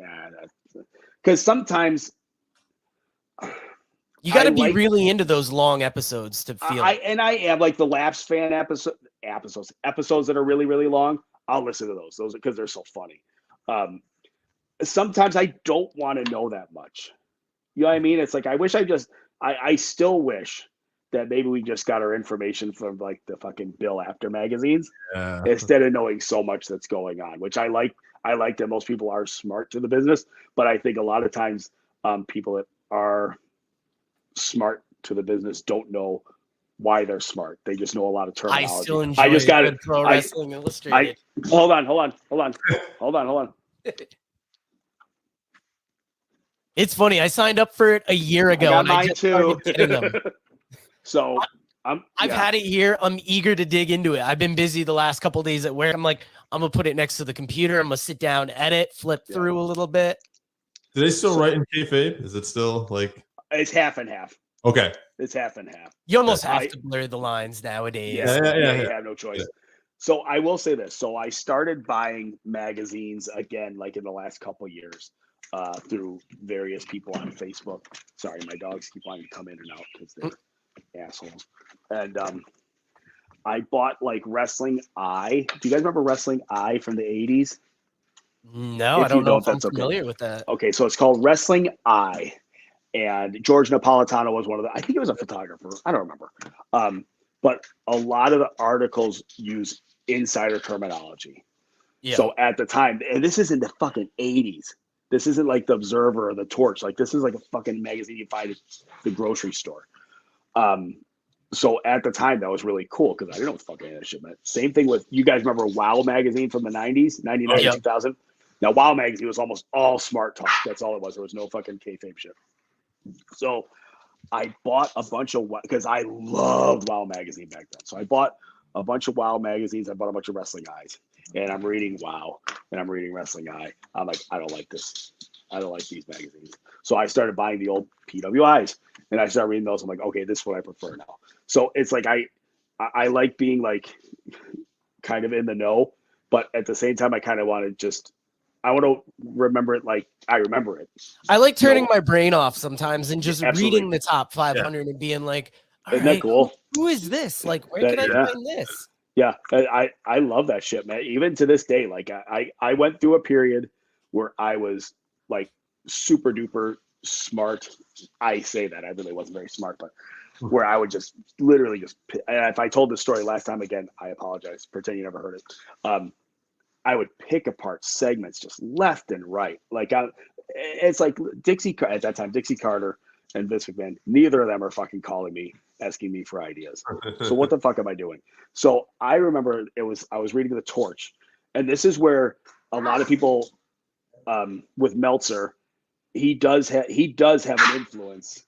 because sometimes you got to be really into those long episodes to feel. I am like the Laps fan episodes that are really, really long. I'll listen to those because they're so funny. Sometimes I don't want to know that much. You know what I mean? It's like I still wish that maybe we just got our information from like the fucking Bill After magazines instead of knowing so much that's going on, which I like. I like that most people are smart to the business, but I think a lot of times people that are smart to the business don't know why they're smart. They just know a lot of terminology. I still enjoy I just got it. Pro Wrestling Illustrated. Hold on. It's funny. I signed up for it a year ago, and I just started getting them. So I've had it here. I'm eager to dig into it. I've been busy the last couple of days at work. I'm like, I'm gonna put it next to the computer. I'm gonna sit down, edit, flip through a little bit. Do they still write in kayfabe? Is it still like? It's half and half. Okay. It's half and half. You almost have to blur the lines nowadays. Yeah. You have no choice. Yeah. So I will say this. So I started buying magazines again, like in the last couple of years, through various people on Facebook. Sorry, my dogs keep wanting to come in and out because they're assholes. And I bought like Wrestling Eye. Do you guys remember Wrestling Eye from the 80s? No, I don't know if I'm familiar with that. Okay, so it's called Wrestling Eye. And George Napolitano was one of the, I think he was a photographer. I don't remember. But a lot of the articles use insider terminology. Yeah. So at the time, and this is in the fucking 80s. This isn't like the Observer or the Torch. Like this is like a fucking magazine you find at the grocery store. So at the time, that was really cool because I didn't know what the fuck any of that shit meant. Same thing with, you guys remember Wow Magazine from the 90s, 99 to 2000? Now, Wow Magazine was almost all smart talk. That's all it was. There was no fucking kayfabe shit. So I bought a bunch of, because I loved Wow Magazine back then. So I bought a bunch of Wow magazines. I bought a bunch of Wrestling Eyes. And I'm reading Wow. And I'm reading Wrestling Eye. I'm like, I don't like this. I don't like these magazines. So I started buying the old PWIs. And I started reading those. I'm like, okay, this is what I prefer now. So it's like I like being like kind of in the know. But at the same time, I kind of want to just, I want to remember it like I remember it. I like turning my brain off sometimes and just reading the top 500 and being like, isn't that cool? Who is this? Like, where can I find this? Yeah, I love that shit, man. Even to this day, like I went through a period where I was like super duper smart. I say that, I really wasn't very smart, but where I would just literally just, and if I told this story last time again, I apologize. Pretend you never heard it. I would pick apart segments just left and right. Like it's like at that time, Dixie Carter and Vince McMahon, neither of them are fucking calling me, asking me for ideas. So what the fuck am I doing? So I remember I was reading The Torch, and this is where a lot of people with Meltzer, he does have an influence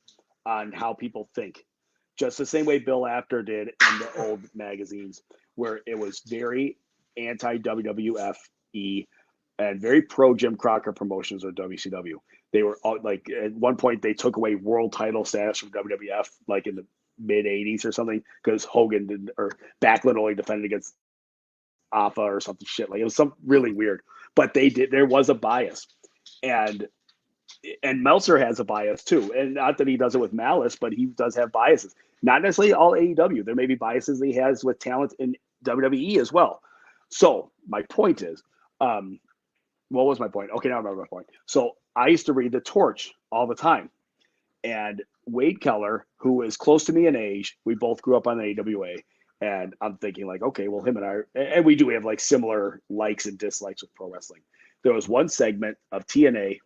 on how people think. Just the same way Bill Apter did in the old magazines, where it was very anti-WWF-y and very pro Jim Crocker Promotions or WCW. They were all, like, at one point they took away world title status from WWF, like in the mid 80s or something, because Hogan did, or Backlund only defended against Alpha or something shit. Like it was some really weird, but there was a bias, and Meltzer has a bias too. And not that he does it with malice, but he does have biases. Not necessarily all AEW. There may be biases that he has with talent in WWE as well. So my point is, what was my point? Okay, now I remember my point. So I used to read The Torch all the time. And Wade Keller, who is close to me in age, we both grew up on the AWA. And I'm thinking like, okay, well, him and I, and we do have like similar likes and dislikes with pro wrestling. There was one segment of TNA.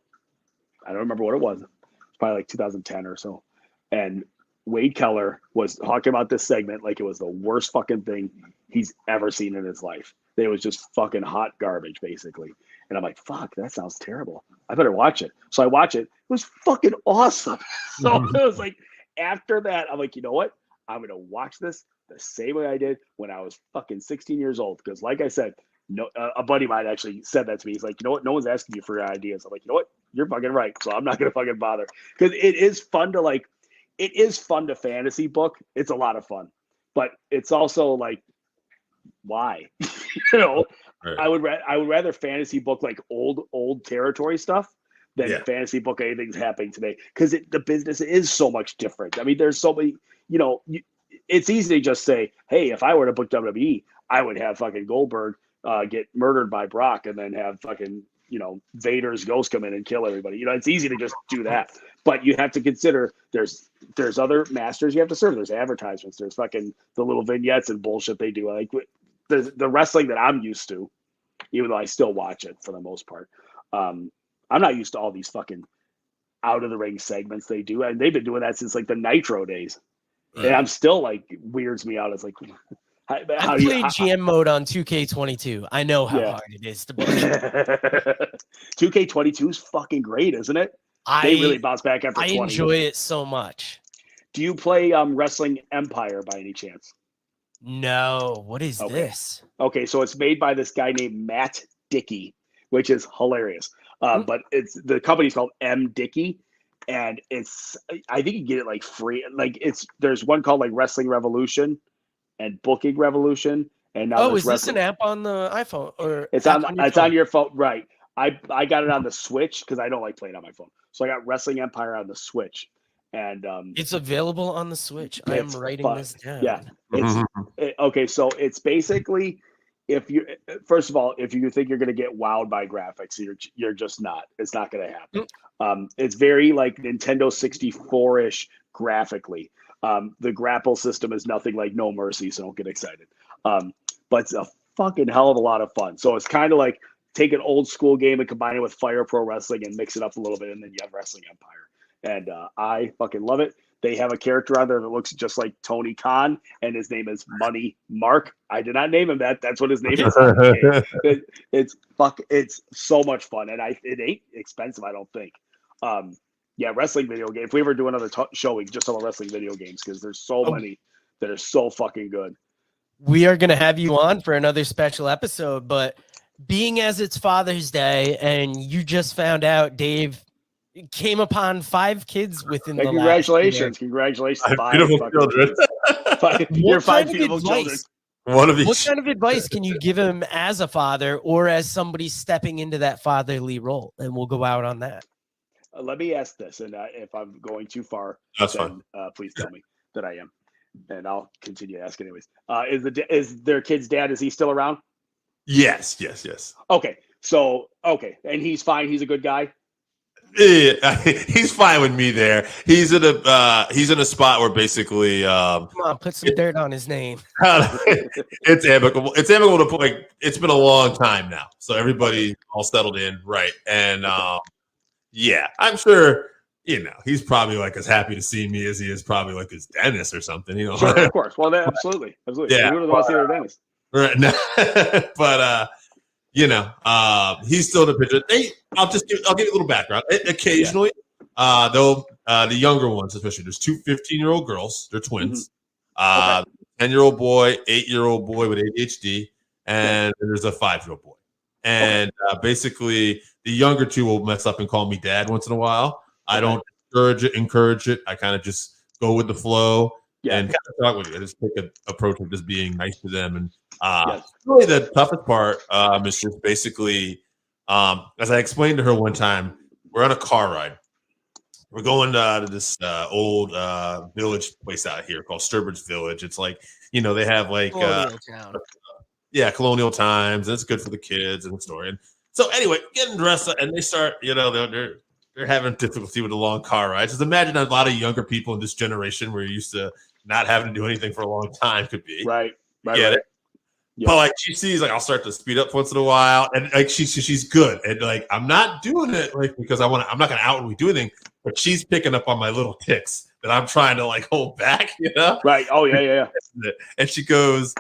I don't remember what it was. It's probably like 2010 or so. And Wade Keller was talking about this segment like it was the worst fucking thing he's ever seen in his life. It was just fucking hot garbage, basically. And I'm like, fuck, that sounds terrible. I better watch it. So I watch it. It was fucking awesome. So it was like, after that, I'm like, you know what? I'm going to watch this the same way I did when I was fucking 16 years old. Because like I said, no, a buddy of mine actually said that to me. He's like, you know what? No one's asking you for your ideas. I'm like, you know what? You're fucking right. So I'm not gonna fucking bother because it is fun to fantasy book. It's a lot of fun, but it's also like, why? you know, Right. I would rather fantasy book like old territory stuff than fantasy book anything's happening today because the business is so much different. I mean, there's so many. You know, it's easy to just say, hey, if I were to book WWE, I would have fucking Goldberg get murdered by Brock and then have fucking, you know, Vader's ghost come in and kill everybody. You know, it's easy to just do that. But you have to consider there's other masters you have to serve. There's advertisements. There's fucking the little vignettes and bullshit they do. Like the wrestling that I'm used to, even though I still watch it for the most part. I'm not used to all these fucking out of the ring segments they do. And they've been doing that since like the Nitro days. And I'm still like, weirds me out. It's like, I played GM mode on 2K22. I know how hard it is to play. 2K22 is fucking great, isn't it? They really bounce back after 20. I enjoy it so much. Do you play Wrestling Empire by any chance? No. What is this? Okay, so it's made by this guy named Matt Dickey, which is hilarious. But the company's called M Dickey. And I think you get it like free. Like there's one called like Wrestling Revolution and Booking Revolution. And now is this an app on the iPhone or it's on your phone, right? I got it on the Switch because I don't like playing on my phone. So I got Wrestling Empire on the Switch, and it's available on the Switch. I am writing this down. Yeah, okay. So it's basically if you think you're going to get wowed by graphics, you're just not. It's not going to happen. It's very like Nintendo 64-ish graphically. The grapple system is nothing like No Mercy, so don't get excited. But it's a fucking hell of a lot of fun. So it's kind of like take an old school game and combine it with Fire Pro Wrestling and mix it up a little bit, and then you have Wrestling Empire. And I fucking love it. They have a character on there that looks just like Tony Khan, and his name is Money Mark. I did not name him that. That's what his name is. It's so much fun, and it ain't expensive, I don't think. Wrestling video game. If we ever do another show, we can just talk about wrestling video games because there's so many that are so fucking good. We are going to have you on for another special episode, but being as it's Father's Day and you just found out Dave came upon 5 kids within the congratulations. Congratulations. 5 beautiful children. You're 5 beautiful children. One of each. What kind of advice can you give him as a father or as somebody stepping into that fatherly role? And we'll go out on that. Let me ask this, and if I'm going too far, then please tell me that I am, and I'll continue to ask anyways. Is their kid's dad? Is he still around? Yes. Okay, and he's fine. He's a good guy. Yeah, he's fine with me there. He's in a spot where basically come on, put some dirt on his name. It's amicable. It's amicable to point. It's been a long time now, so everybody all settled in, right? And I'm sure he's probably like as happy to see me as he is probably like his dentist or something. Sure, of course. Well, absolutely. Yeah, who doesn't want to see their dentist? Right. But he's still in the picture. I'll give you a little background. Occasionally, the younger ones, especially, there's 2 15-year-old girls. They're twins. 10-year-old boy, 8-year-old boy with ADHD, and there's a 5-year-old boy. And basically, the younger 2 will mess up and call me dad once in a while. I don't encourage it. I kind of just go with the flow and kind of talk with you. I just take an approach of just being nice to them. And really the toughest part is just basically, as I explained to her one time, we're on a car ride. We're going to this old village place out here called Sturbridge Village. It's like, they have like colonial times, and it's good for the kids and the story. And so anyway, getting dressed up, and they start, they're having difficulty with the long car rides. Just imagine a lot of younger people in this generation where you're used to not having to do anything for a long time could be. Right. Yeah. But like she sees, like I'll start to speed up once in a while, and like she's good, and like I'm not doing it like because I'm not gonna outwardly do anything, but she's picking up on my little ticks that I'm trying to like hold back, Right. Oh yeah. And she goes,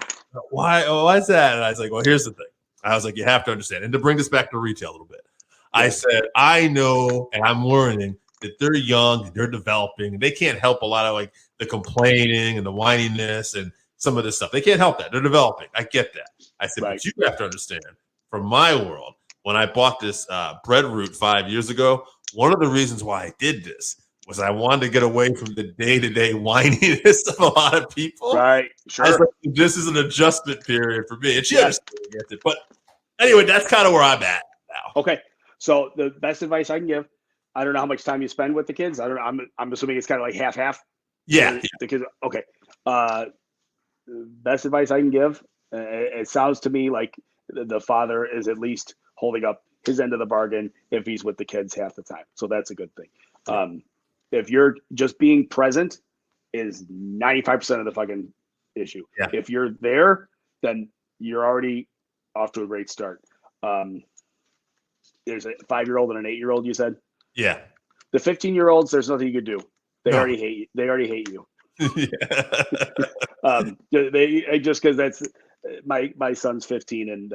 why is that? And I was like, well, here's the thing. I was like, you have to understand, and to bring this back to retail a little bit, I said I know, and I'm learning that they're young, they're developing, they can't help a lot of like the complaining and the whininess and some of this stuff. They can't help that. They're developing. I get that. I said, but you have to understand, from my world, when I bought this bread root 5 years ago, one of the reasons why I did this was I wanted to get away from the day-to-day whininess of a lot of people. Right, sure. I was like, this is an adjustment period for me. And she understands it. But anyway, that's kind of where I'm at now. Okay. So the best advice I can give, I don't know how much time you spend with the kids. I don't know. I'm assuming it's kind of like half-half. Yeah. The kids. Okay. Best advice I can give. It sounds to me like the father is at least holding up his end of the bargain if he's with the kids half the time. So that's a good thing. If you're just being present is 95% of the fucking issue. Yeah. If you're there, then you're already off to a great start. There's a 5-year-old and an 8-year-old, you said? Yeah. The 15-year-olds, there's nothing you could do. They already hate you. They already hate you. They just because that's my son's 15 and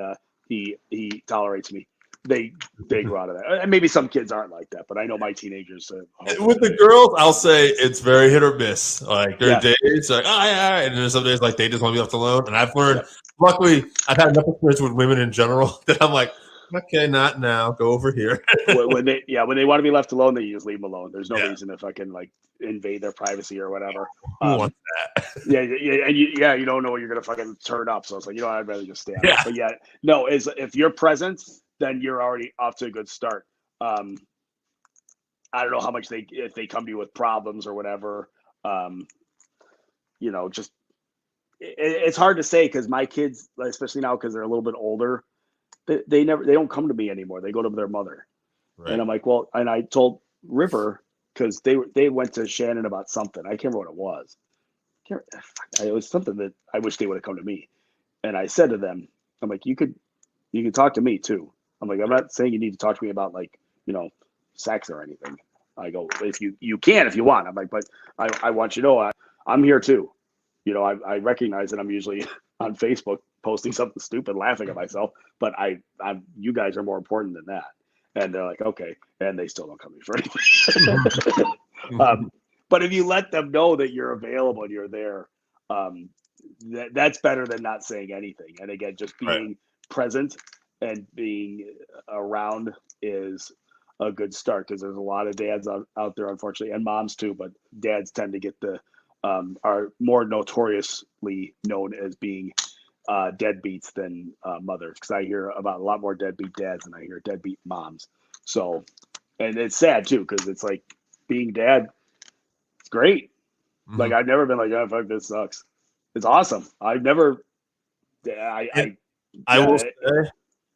he tolerates me. They grow out of that. And maybe some kids aren't like that, but I know my teenagers. With the girls, I'll say it's very hit or miss. Like there are days like, oh yeah, and there's some days like they just want to be left alone. And I've learned, luckily, I've had enough experience with women in general that I'm like, okay, not now. Go over here. when they want to be left alone, they just leave them alone. There's no reason to fucking like invade their privacy or whatever. Who wants that? And you don't know when you're gonna fucking turn up. So it's like, I'd rather just stay out. But no, if you're present, then you're already off to a good start. I don't know how much if they come to you with problems or whatever. Just it's hard to say because my kids, especially now because they're a little bit older, they don't come to me anymore. They go to their mother, and I'm like, well, and I told River because they went to Shannon about something. I can't remember what it was. It was something that I wish they would have come to me, and I said to them, I'm like, you can talk to me too. I'm like, I'm not saying you need to talk to me about like, sex or anything. I go, if you can, if you want. I'm like, but I want you to know I'm here too. I recognize that I'm usually on Facebook posting something stupid, laughing at myself, but you guys are more important than that. And they're like, okay. And they still don't come to me for anything. But if you let them know that you're available and you're there, that's better than not saying anything. And again, just being present and being around is a good start because there's a lot of dads out there, unfortunately, and moms too, but dads tend to get are more notoriously known as being deadbeats than mothers, because I hear about a lot more deadbeat dads than I hear deadbeat moms. So, and it's sad too, because it's like being dad, it's great. Mm-hmm. Like I've never been like, oh, fuck, this sucks. It's awesome. I've never. I will say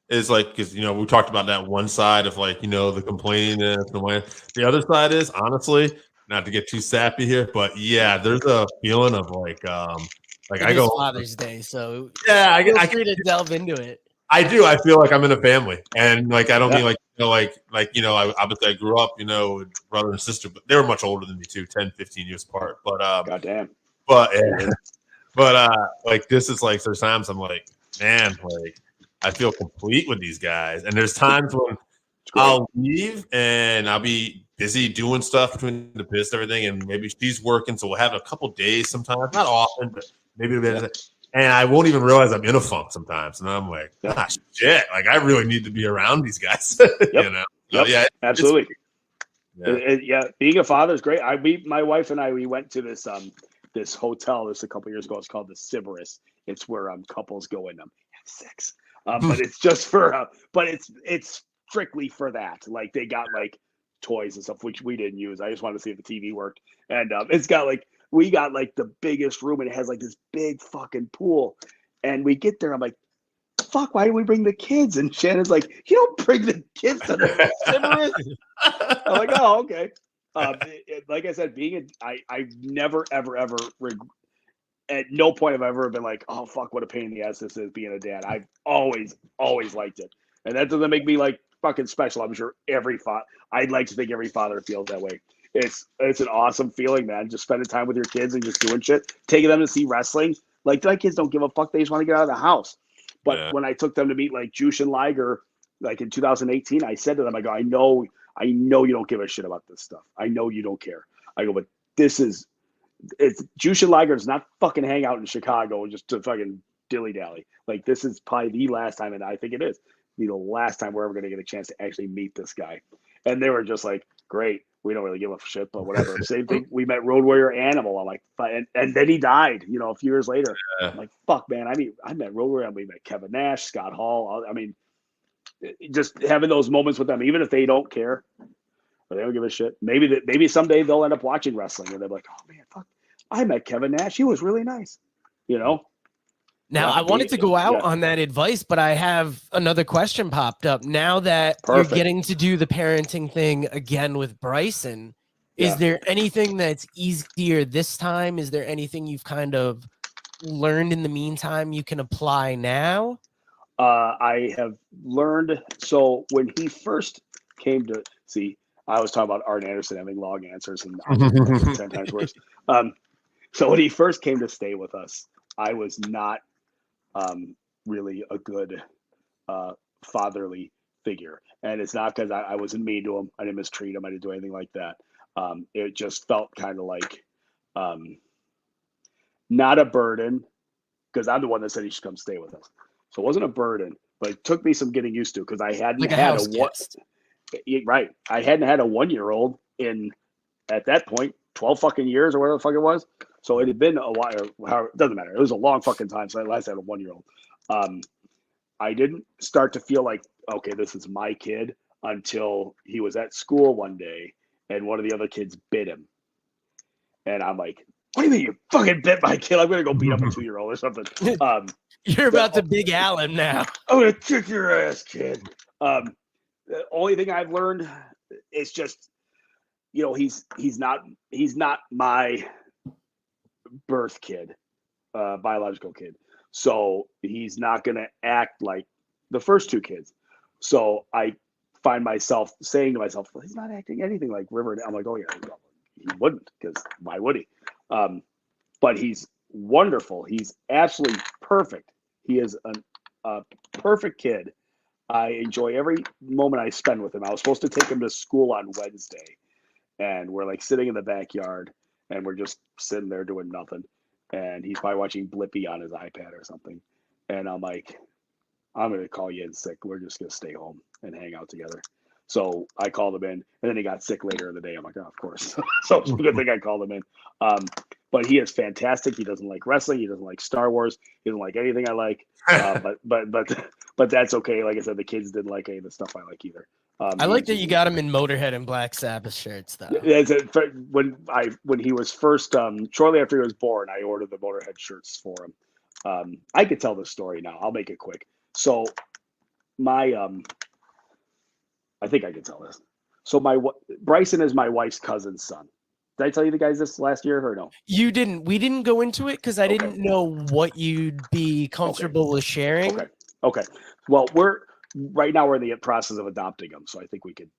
is like, because we talked about that one side of like the complaining and the other side is honestly, not to get too sappy here, but there's a feeling of like I go Father's Day, so I feel free to delve into it. I do. I feel like I'm in a family, and like I don't mean like obviously I grew up with brother and sister, but they were much older than me too, 10, 15 years apart. But goddamn. But like this is like there's times I'm like, man, like I feel complete with these guys, and there's times when I'll leave and I'll be busy doing stuff between the biz and everything, and maybe she's working, so we'll have a couple days sometimes, not often, but maybe and I won't even realize I'm in a funk sometimes, and I'm like, gosh, shit, like I really need to be around these guys, So, absolutely. Being a father is great. My wife and I, we went to this hotel a couple years ago. It's called the Sybaris. It's where couples go and have sex. But it's just for but it's strictly for that. Like they got like toys and stuff which we didn't use. I just wanted to see if the TV worked. And it's got like we got like the biggest room, and it has like this big fucking pool. And we get there, I'm like, fuck, why do we bring the kids? And Shannon's like, you don't bring the kids to the Sybaris. I'm like, oh, okay. Like I said, I've never ever at no point have I ever been like, oh fuck, what a pain in the ass this is being a dad. I've always liked it, and that doesn't make me like fucking special. I'm sure I'd like to think every father feels that way. It's an awesome feeling, man. Just spending time with your kids and just doing shit, taking them to see wrestling. Like my kids don't give a fuck; they just want to get out of the house. But when I took them to meet like Juice and Liger, like in 2018, I said to them, I go, I know you don't give a shit about this stuff. I know you don't care. I go, but it's Juice and Liger does not fucking hang out in Chicago just to fucking dilly-dally. Like, this is probably the last time, and I think it is, the last time we're ever going to get a chance to actually meet this guy. And they were just like, great. We don't really give a shit, but whatever. Same thing. We met Road Warrior Animal. I'm like, and then he died, a few years later. Yeah. I'm like, fuck, man. I met Road Warrior. We met Kevin Nash, Scott Hall. I mean, just having those moments with them, even if they don't care or they don't give a shit. Maybe someday they'll end up watching wrestling and they're like, oh man, fuck, I met Kevin Nash. He was really nice, Now, I wanted to go out on that advice, but I have another question popped up. Now that you're getting to do the parenting thing again with Bryson, is there anything that's easier this time? Is there anything you've kind of learned in the meantime you can apply now? I have learned. So when he first came to see, I was talking about Art Anderson having long answers and 10 times worse. So when he first came to stay with us, I was not really a good fatherly figure. And it's not because I wasn't mean to him. I didn't mistreat him. I didn't do anything like that. It just felt kind of like not a burden, because I'm the one that said he should come stay with us. So it wasn't a burden, but it took me some getting used to, because I hadn't had right. I hadn't had a 1-year-old in, at that point, 12 fucking years or whatever the fuck it was. So it had been a while. It doesn't matter. It was a long fucking time. So I last had a 1-year-old. I didn't start to feel like, okay, this is my kid, until he was at school one day and one of the other kids bit him. And I'm like, what do you mean you fucking bit my kid? I'm going to go beat up a 2-year-old or something. You're about to Big Allen now. I'm going to kick your ass, kid. The only thing I've learned is just, he's not my birth kid, biological kid. So he's not going to act like the first two kids. So I find myself saying to myself, well, he's not acting anything like River. I'm like, oh yeah, he wouldn't, because why would he? But he's wonderful. He's absolutely perfect. He is a perfect kid. I enjoy every moment I spend with him. I was supposed to take him to school on Wednesday, and we're like sitting in the backyard, and we're just sitting there doing nothing. And he's probably watching Blippi on his iPad or something. And I'm like, I'm going to call you in sick. We're just going to stay home and hang out together. So I called him in, and then he got sick later in the day. I'm like, oh, of course. So it's a good thing I called him in. But he is fantastic. He doesn't like wrestling. He doesn't like Star Wars. He doesn't like anything I like. But that's okay. Like I said, the kids didn't like any of the stuff I like either. I like that you got him in Motorhead and Black Sabbath shirts, though. When he was first, shortly after he was born, I ordered the Motorhead shirts for him. I could tell the story now. I'll make it quick. So I think I can tell this. So Bryson is my wife's cousin's son. Did I tell you the guys this last year or no? You didn't. We didn't go into it because I didn't know what you'd be comfortable with sharing. Okay. Well, right now we're in the process of adopting them, so I think we could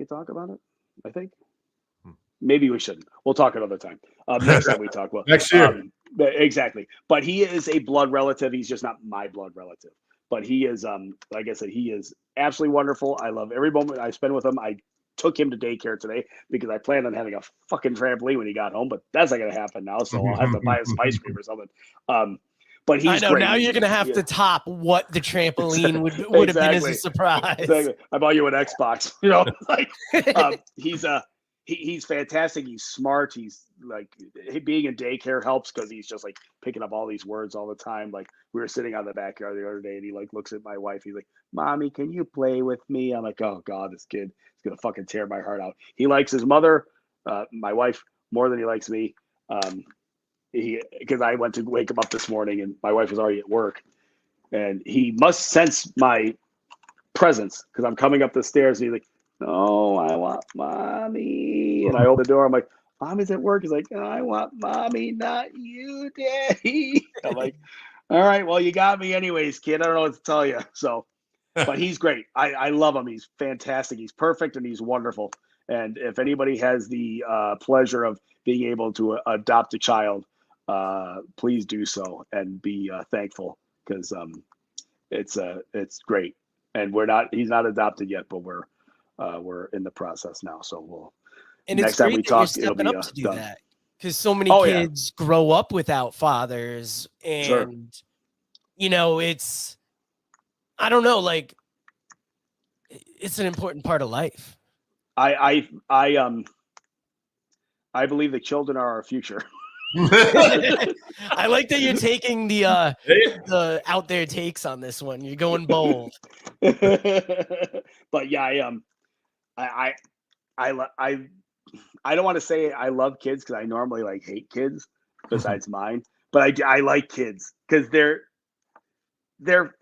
talk about it. I think maybe we shouldn't. We'll talk another time. Next time we talk. Well, next year. Exactly. But he is a blood relative. He's just not my blood relative. But he is, like I said, he is absolutely wonderful. I love every moment I spend with him. I took him to daycare today because I planned on having a fucking trampoline when he got home, but that's not going to happen now. So I'll have to buy him some ice cream or something. But he's great. Now you're going to have to top what the trampoline would have been as a surprise. Exactly. I bought you an Xbox, he's fantastic. He's smart. He's like, being in daycare helps because he's just like picking up all these words all the time. Like, we were sitting on the backyard the other day and he like looks at my wife. He's like, Mommy, can you play with me? I'm like, oh God, this kid is going to fucking tear my heart out. He likes his mother, my wife, more than he likes me. Because I went to wake him up this morning and my wife was already at work, and he must sense my presence because I'm coming up the stairs and he's like, no, I want Mommy. And I open the door. I'm like, Mommy's at work. He's like, no, I want Mommy, not you, Daddy. I'm like, all right, well, you got me anyways, kid. I don't know what to tell you. So, but he's great. I love him. He's fantastic. He's perfect and he's wonderful. And if anybody has the pleasure of being able to adopt a child, please do so and be thankful, because it's great. And he's not adopted yet, but we're in the process now. So and next time we talk, it'll be up to do that, because so many kids grow up without fathers, and you know, I don't know, like it's an important part of life. I believe the children are our future. I like that you're taking the out there takes on this one. You're going bold. But yeah, I don't want to say I love kids because I normally like hate kids besides mine, but I like kids because they're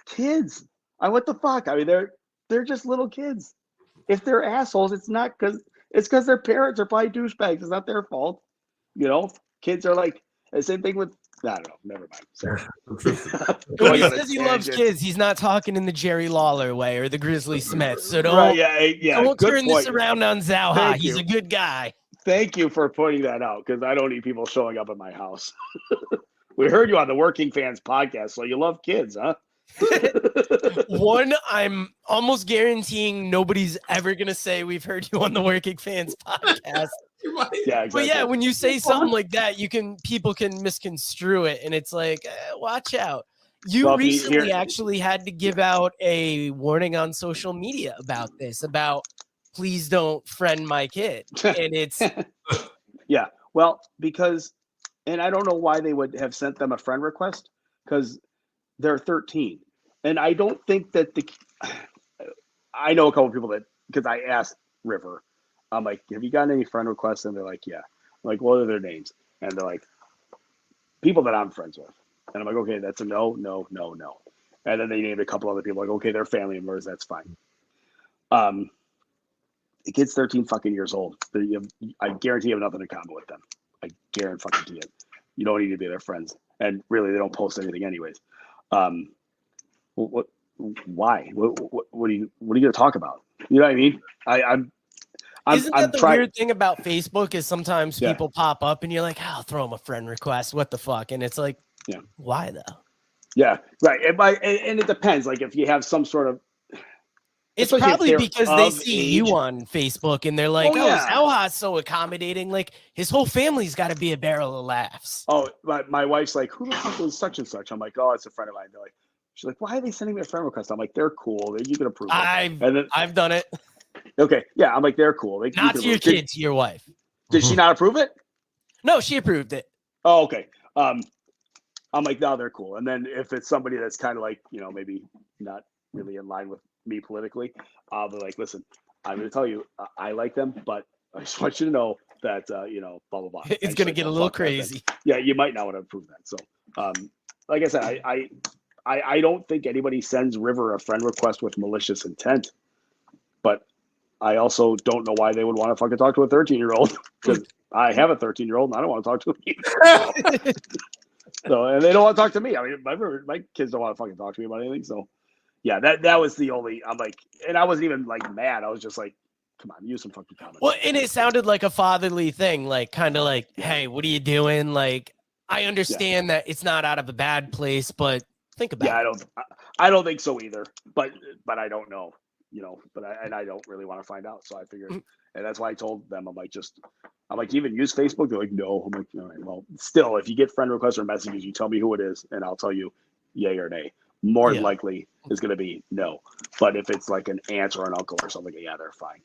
kids. What the fuck? I mean, they're just little kids. If they're assholes, it's because their parents are probably douchebags. It's not their fault. You know, kids are like the same thing with. I don't know. Never mind. Sorry. When he says he loves kids, he's not talking in the Jerry Lawler way or the Grizzly Smith. So don't, right, yeah, don't turn this around on Zaucha. He's a good guy. Thank you for pointing that out because I don't need people showing up at my house. We heard you on the Working Fans podcast, so you love kids, huh? One, I'm almost guaranteeing nobody's ever gonna say we've heard you on the Working Fans podcast. Yeah, exactly. But yeah, when you say something like that, people can misconstrue it, and it's like, watch out. You recently actually had to give out a warning on social media about this, about please don't friend my kid, and it's yeah. Well, because, and I don't know why they would have sent them a friend request because they're 13, and I don't think that I know a couple of people that because I asked River. I'm like, have you gotten any friend requests? And they're like, yeah. I'm like, what are their names? And they're like, people that I'm friends with. And I'm like, okay, that's a no. And then they named a couple other people. Like, okay, they're family members. That's fine. The kid's 13 fucking years old. I guarantee you have nothing in common with them. I guarantee fucking you. You don't need to be their friends. And really, they don't post anything anyways. What? Why? What are you going to talk about? You know what I mean? Isn't that the weird thing about Facebook is sometimes people pop up and you're like, I'll throw them a friend request. What the fuck? And it's like, why though? Yeah, right. And it depends. Like if you have some sort of, it's probably because they see you on Facebook and they're like, Zaucha's so accommodating. Like his whole family's got to be a barrel of laughs. Oh, my wife's like, who the fuck is such and such? I'm like, oh, it's a friend of mine. They're like, she's like, why are they sending me a friend request? I'm like, they're cool. You can approve it. I've done it. Okay, yeah, I'm like, they're cool. Not to your kid, to your wife. Did she not approve it? No, she approved it. Oh, okay. I'm like, no, they're cool. And then if it's somebody that's kind of like, maybe not really in line with me politically, I'll be like, listen, I'm going to tell you, I like them, but I just want you to know that, blah, blah, blah. It's going to get a little crazy. Yeah, you might not want to approve that. So, like I said, I don't think anybody sends River a friend request with malicious intent, but I also don't know why they would want to fucking talk to a 13-year-old because I have a 13-year-old and I don't want to talk to him either. So, and they don't want to talk to me. I mean, my kids don't want to fucking talk to me about anything. So, yeah, that was the only. I'm like, and I wasn't even like mad. I was just like, come on, use some fucking comments. Well, and it sounded like a fatherly thing, like kind of like, hey, what are you doing? Like, I understand that it's not out of a bad place, but think about it. I don't think so either. But I don't know. But I don't really want to find out. So I figured, and that's why I told them, I'm like, even use Facebook? They're like, no. I'm like, all right, well, still, if you get friend requests or messages, you tell me who it is, and I'll tell you yay or nay. More than likely is going to be no. But if it's like an aunt or an uncle or something, yeah, they're fine.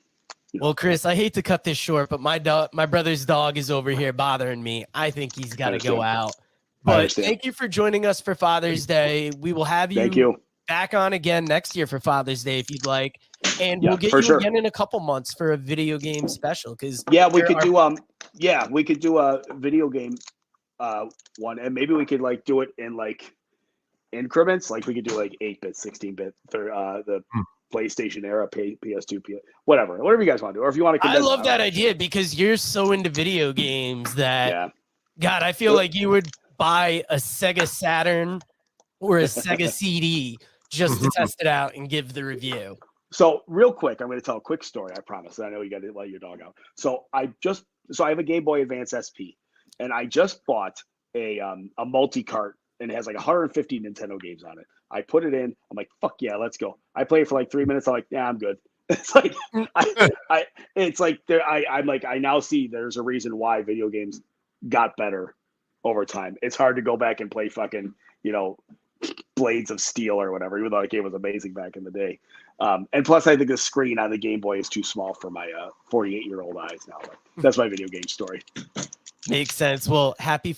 Well, Chris, I hate to cut this short, but my brother's dog is over here bothering me. I think he's got to go out. But thank you for joining us for Father's Day. We will have you back on again next year for Father's Day if you'd like, and we'll get you again in a couple months for a video game special. Because we could do a video game one, and maybe we could like do it in like increments. Like we could do like 8-bit, 16-bit for the PlayStation era, PS2, whatever you guys want to do, or if you want to. I love that idea because you're so into video games that God, I feel like you would buy a Sega Saturn or a Sega CD just to test it out and give the review. So real quick, I'm going to tell a quick story. I promise. I know you got to let your dog out. So I have a Game Boy Advance SP, and I just bought a multi-cart, and it has like 150 Nintendo games on it. I put it in. I'm like, fuck yeah, let's go. I play it for like 3 minutes. I'm like, yeah, I'm good. It's like I'm like, I now see there's a reason why video games got better over time. It's hard to go back and play fucking blades of steel or whatever, even though the game was amazing back in the day. And plus, I think the screen on the Game Boy is too small for my 48-year-old eyes now. But that's my video game story. Makes sense. Well, happy